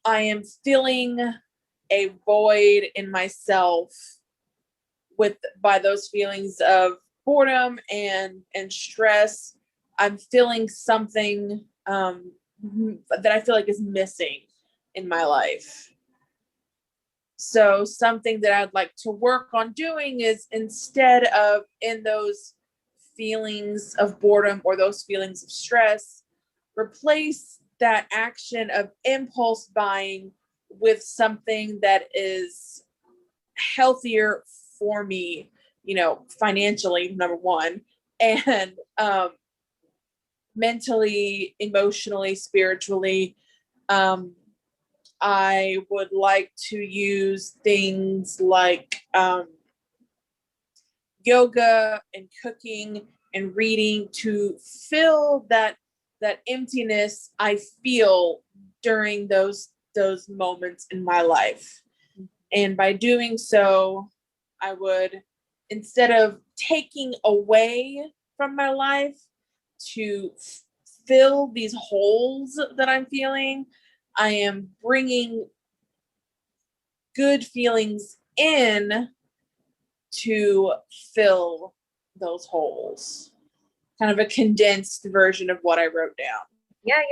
S3: I am filling a void in myself by those feelings of boredom and stress. I'm feeling something that I feel like is missing in my life. So something that I'd like to work on doing is, instead of in those feelings of boredom or those feelings of stress, replace that action of impulse buying with something that is healthier for me, financially, number one, and mentally, emotionally, spiritually. I would like to use things like yoga and cooking and reading to fill that emptiness I feel during those moments in my life. And by doing so, I would, instead of taking away from my life to fill these holes that I'm feeling, I am bringing good feelings in to fill those holes. Kind of a condensed version of what I wrote down.
S1: Yeah.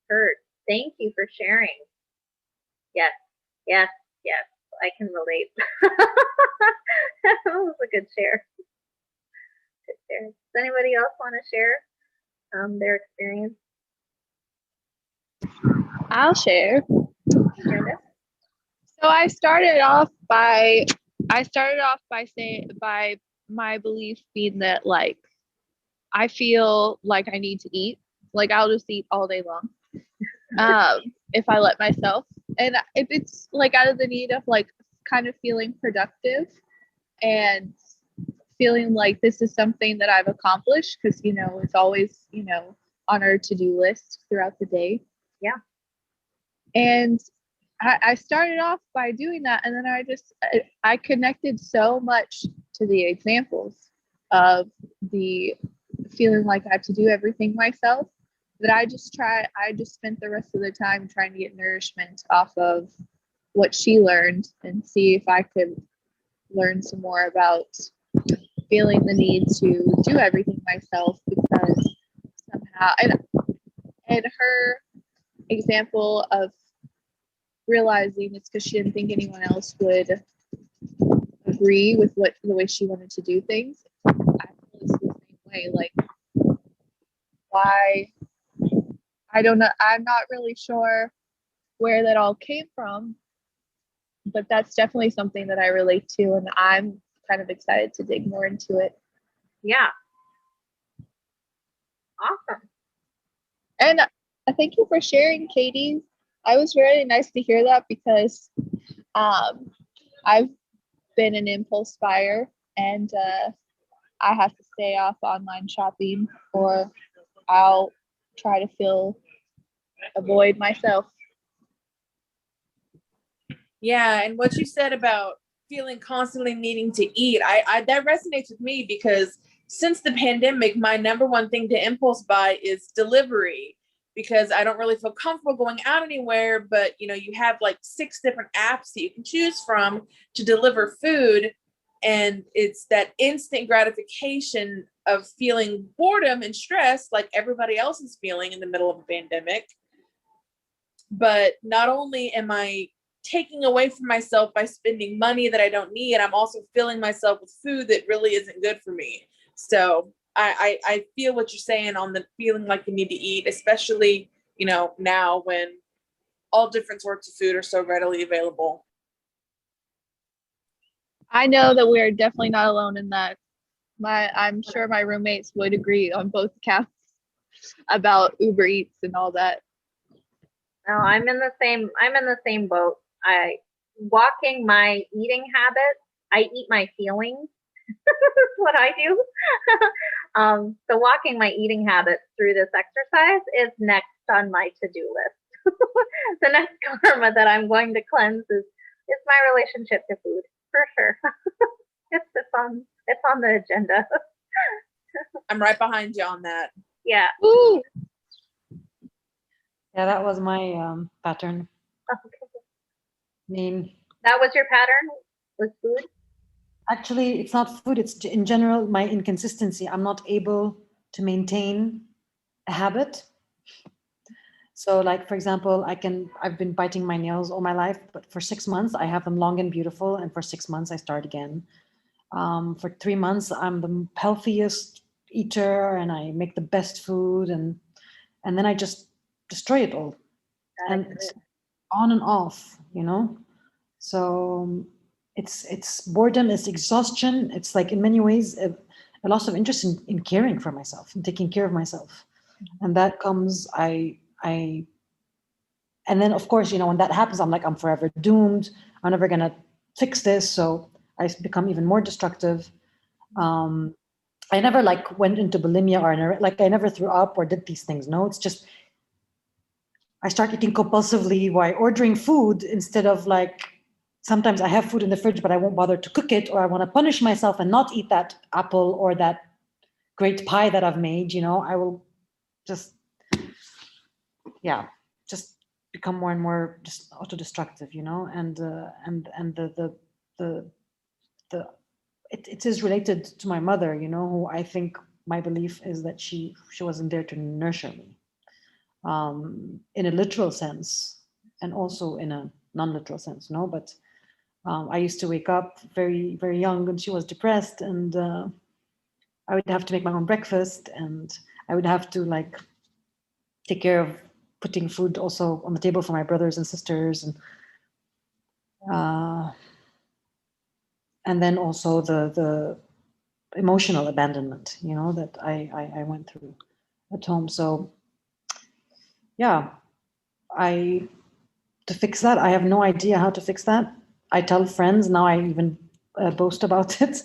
S1: Kurt, thank you for sharing. Yes. I can relate. That was a good share. Does anybody else want to share their experience?
S2: I'll share.
S1: Amanda?
S2: So I started off by saying, by my belief being that, like, I feel like I need to eat. Like, I'll just eat all day long if I let myself. And if it's like out of the need of like kind of feeling productive and feeling like this is something that I've accomplished, because it's always on our to-do list throughout the day.
S1: Yeah.
S2: And I started off by doing that, and then I connected so much to the examples of the feeling like I have to do everything myself, that I just spent the rest of the time trying to get nourishment off of what she learned and see if I could
S5: learn some more about feeling the need to do everything myself, because somehow, and her example of realizing it's because she didn't think anyone else would agree with the way she wanted to do things. I feel it's the same way. Like, why? I don't know. I'm not really sure where that all came from, but that's definitely something that I relate to, and I'm kind of excited to dig more into it.
S1: Yeah. Awesome.
S5: And thank you for sharing, Katie. I was really nice to hear that, because I've been an impulse buyer, and I have to stay off online shopping, or I'll try to avoid myself.
S3: Yeah, and what you said about feeling constantly needing to eat, I that resonates with me, because since the pandemic, my number one thing to impulse buy is delivery, because I don't really feel comfortable going out anywhere. But you have like 6 different apps that you can choose from to deliver food, and it's that instant gratification of feeling boredom and stress like everybody else is feeling in the middle of a pandemic. But not only am I taking away from myself by spending money that I don't need, I'm also filling myself with food that really isn't good for me. So I feel what you're saying on the feeling like you need to eat, especially, now when all different sorts of food are so readily available.
S5: I know that we're definitely not alone in that. I'm sure my roommates would agree on both counts about Uber Eats and all that.
S1: No, I'm in the same boat. Walking my eating habits, I eat my feelings. That's what I do. So walking my eating habits through this exercise is next on my to-do list. The next karma that I'm going to cleanse is my relationship to food, for sure. It's on the agenda.
S3: I'm right behind you on that.
S1: Yeah.
S5: Ooh.
S4: Yeah, that was my pattern.
S1: Okay.
S4: I mean,
S1: that was your pattern with food?
S4: Actually, it's not food. It's in general my inconsistency. I'm not able to maintain a habit. So, like for example, I've been biting my nails all my life, but for 6 months I have them long and beautiful, and for 6 months I start again. For 3 months I'm the healthiest eater, and I make the best food, and then I just destroy it all, and it's on and off, So it's boredom, it's exhaustion. It's like in many ways a loss of interest in caring for myself and taking care of myself, and that comes and then of course when that happens, I'm like, I'm forever doomed. I'm never gonna fix this, so I become even more destructive. I never went into bulimia or I never threw up or did these things. No, it's just I start eating compulsively while ordering food instead of sometimes I have food in the fridge, but I won't bother to cook it, or I want to punish myself and not eat that apple or that great pie that I've made. I will just, just become more and more just autodestructive, and it is related to my mother, who I think my belief is that she wasn't there to nurture me, in a literal sense, and also in a non-literal sense, but I used to wake up very, very young, and she was depressed, and I would have to make my own breakfast, and I would have to take care of putting food also on the table for my brothers and sisters, and then also the emotional abandonment, that I went through at home. So yeah, to fix that, I have no idea how to fix that. I tell friends now, I even boast about it,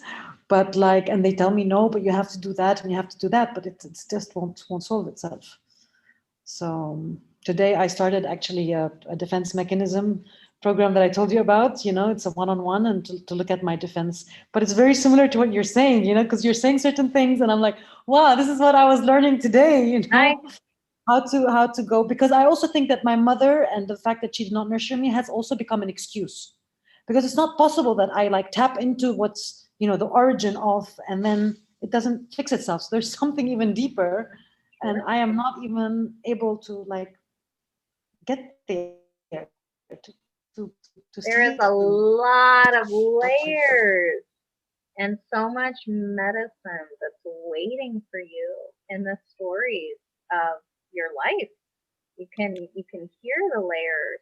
S4: but and they tell me, no, but you have to do that and you have to do that, but it just won't solve itself. So today I started actually a defense mechanism program that I told you about. It's a one-on-one, and to look at my defense, but it's very similar to what you're saying, because you're saying certain things and I'm like, wow, this is what I was learning today, how to go, because I also think that my mother and the fact that she did not nurture me has also become an excuse, because it's not possible that I like tap into what's, the origin of, and then it doesn't fix itself. So there's something even deeper, and I am not even able to like get there to,
S1: There is
S4: see
S1: a lot of
S4: it.
S1: layers and so much medicine that's waiting for you in the stories of your life. You can hear the layers.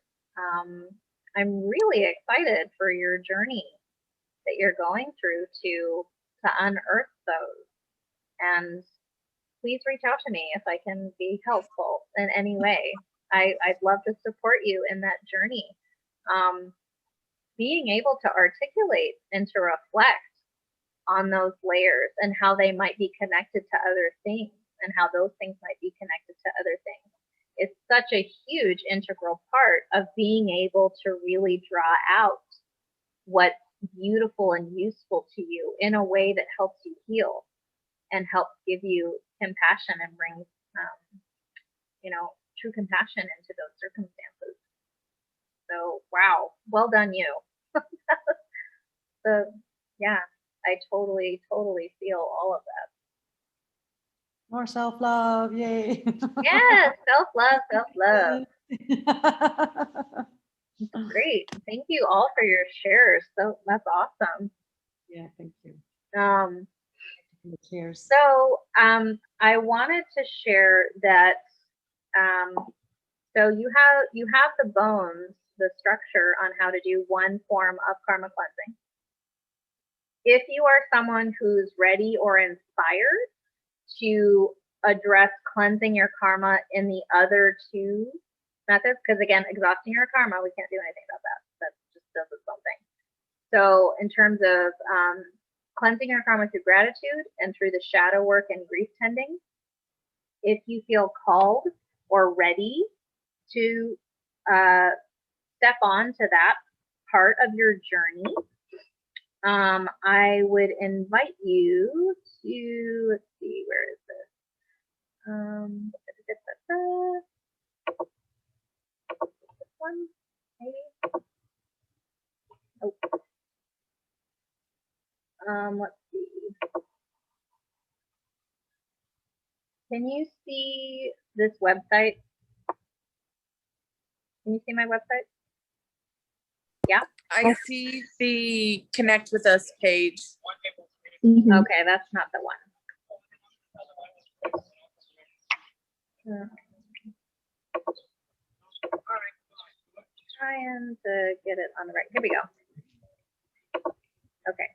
S1: I'm really excited for your journey that you're going through to unearth those. And please reach out to me if I can be helpful in any way. I'd love to support you in that journey. Being able to articulate and to reflect on those layers and how they might be connected to other things and how those things might be connected to other things. It's such a huge integral part of being able to really draw out what's beautiful and useful to you in a way that helps you heal and helps give you compassion and brings, true compassion into those circumstances. So, wow, well done, you. Yeah, I totally feel all of that.
S4: More self-love, yay.
S1: Yes, self-love. Great. Thank you all for your shares. So that's awesome.
S4: Yeah, thank you.
S1: Cheers. So I wanted to share that so you have the bones, the structure on how to do one form of karma cleansing. If you are someone who's ready or inspired to address cleansing your karma in the other two methods, because again, exhausting your karma, we can't do anything about that. That just does its own thing. So in terms of cleansing your karma through gratitude and through the shadow work and grief tending, if you feel called or ready to step on to that part of your journey, I would invite you to, let's see, where is this? This one, maybe? Oh. Let's see. Can you see this website? Can you see my website? Yeah?
S3: I see the Connect with Us page.
S2: Mm-hmm.
S1: Okay, that's not the one. Trying to get it on the right. Here we go. Okay.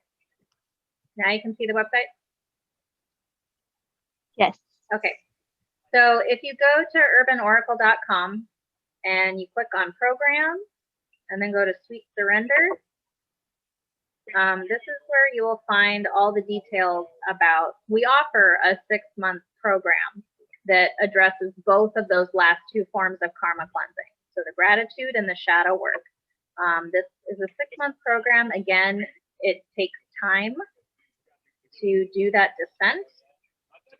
S1: Now you can see the website?
S2: Yes.
S1: Okay. So if you go to urbanoracle.com and you click on programs and then go to Sweet Surrender, this is where you will find all the details about, we offer a 6-month program that addresses both of those last two forms of karma cleansing. So the gratitude and the shadow work. This is a 6-month program. Again, it takes time to do that descent.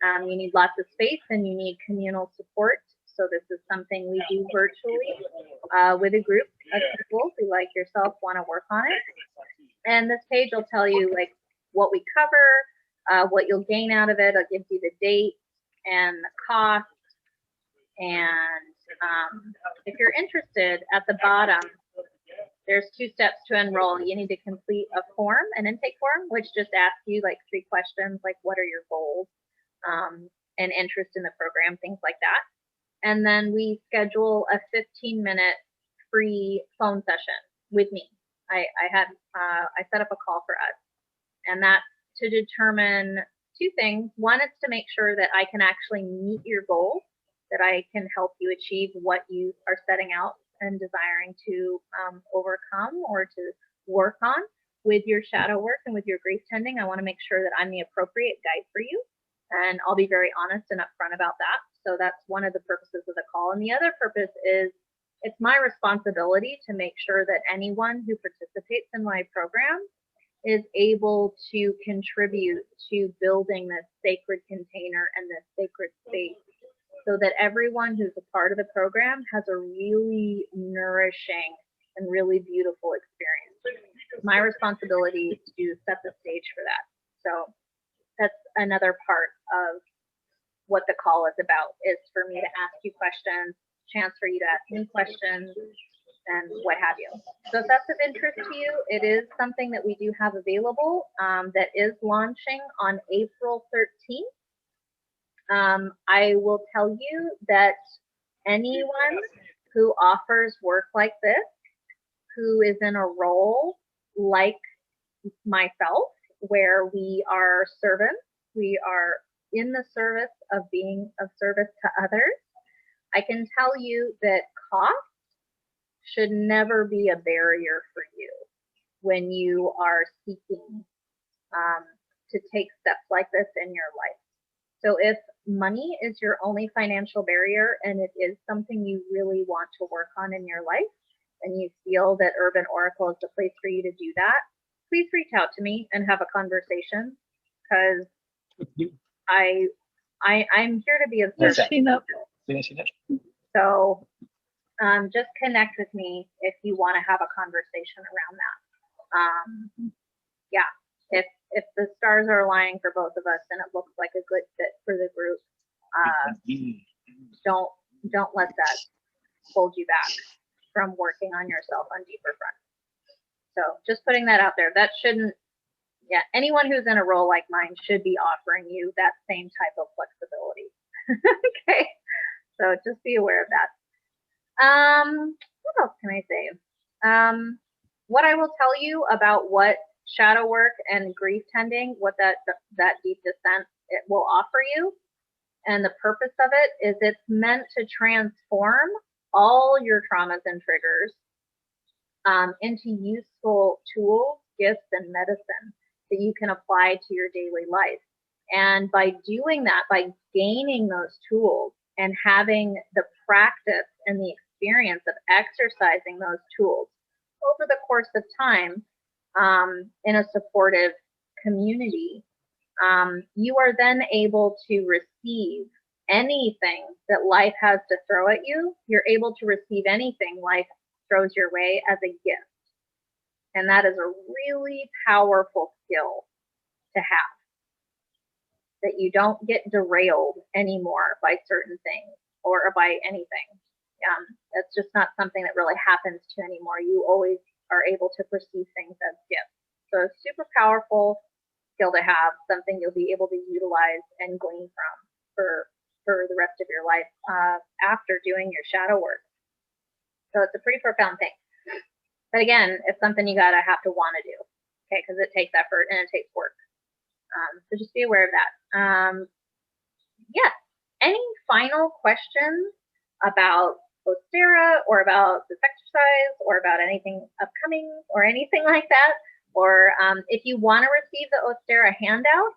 S1: You need lots of space and you need communal support. So this is something we do virtually with a group of people who, like yourself, want to work on it. And this page will tell you like what we cover, what you'll gain out of it. It gives you the date and the cost. And if you're interested, at the bottom, there's 2 steps to enroll. You need to complete a form, an intake form, which just asks you like 3 questions, like what are your goals and interest in the program, things like that. And then we schedule a 15-minute free phone session with me. I set up a call for us, and that's to determine 2 things. One is to make sure that I can actually meet your goals, that I can help you achieve what you are setting out and desiring to overcome or to work on with your shadow work and with your grief tending. I want to make sure that I'm the appropriate guide for you, and I'll be very honest and upfront about that. So that's one of the purposes of the call. And the other purpose is it's my responsibility to make sure that anyone who participates in my program is able to contribute to building this sacred container and this sacred space, so that everyone who's a part of the program has a really nourishing and really beautiful experience. my responsibility to set the stage for that. So that's another part of what the call is about, is for me to ask you questions, chance for you to ask me questions, and what have you. So if that's of interest to you, it is something that we do have available that is launching on April 13th. I will tell you that anyone who offers work like this, who is in a role like myself, where we are servants, we are in the service of being of service to others, I can tell you that cost should never be a barrier for you when you are seeking to take steps like this in your life. So if money is your only financial barrier and it is something you really want to work on in your life, and you feel that Urban Oracle is the place for you to do that, please reach out to me and have a conversation, because I'm here to be of service. So just connect with me if you want to have a conversation around that. Yeah, if the stars are aligning for both of us and it looks like a good fit for the group, don't let that hold you back from working on yourself on deeper fronts. So just putting that out there. That shouldn't, yeah, anyone who's in a role like mine should be offering you that same type of flexibility. Okay, so just be aware of that. What else can I say? What I will tell you about what shadow work and grief tending, what that deep descent it will offer you, and the purpose of it is it's meant to transform all your traumas and triggers into useful tools, gifts, and medicine that you can apply to your daily life. And by doing that, by gaining those tools and having the practice and the experience of exercising those tools over the course of time in a supportive community, you are then able to receive anything that life has to throw at you. You're able to receive anything life throws your way as a gift. And that is a really powerful skill to have, that you don't get derailed anymore by certain things or by anything. That's just not something that really happens to you anymore. You always are able to perceive things as gifts. So a super powerful skill to have, something you'll be able to utilize and glean from for the rest of your life after doing your shadow work. So it's a pretty profound thing. But again, it's something you gotta have to want to do, okay? Because it takes effort and it takes work. So just be aware of that. Yeah. Any final questions about Ostara or about this exercise or about anything upcoming or anything like that? Or if you want to receive the Ostara handout,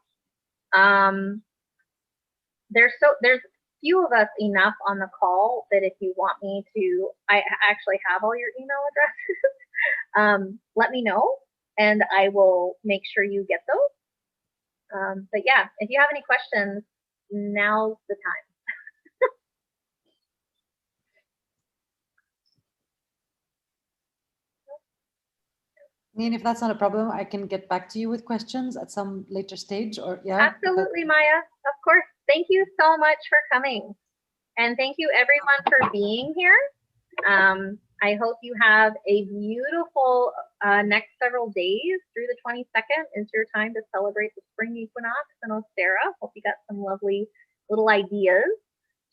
S1: there's few of us enough on the call that if you want me to, I actually have all your email addresses. Let me know and I will make sure you get those. But yeah, if you have any questions, now's the time.
S4: And if that's not a problem, I can get back to you with questions at some later stage, or yeah.
S1: Absolutely, Maya. Of course. Thank you so much for coming. And thank you everyone for being here. I hope you have a beautiful next several days through the 22nd is your time to celebrate the spring equinox in Ostara. Hope you got some lovely little ideas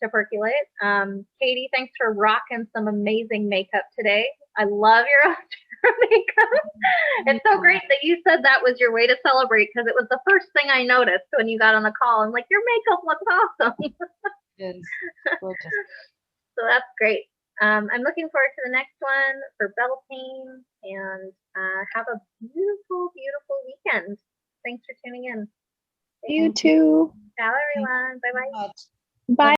S1: to percolate. Katie, thanks for rocking some amazing makeup today. I love your Ostara makeup. It's so great that you said that was your way to celebrate, because it was the first thing I noticed when you got on the call. I'm like, your makeup looks awesome.
S4: Yes, gorgeous.
S1: So that's great. I'm looking forward to the next one for Beltane, and have a beautiful, beautiful weekend. Thanks for tuning in.
S2: You too.
S1: Ciao, everyone. Bye-bye.
S2: Bye.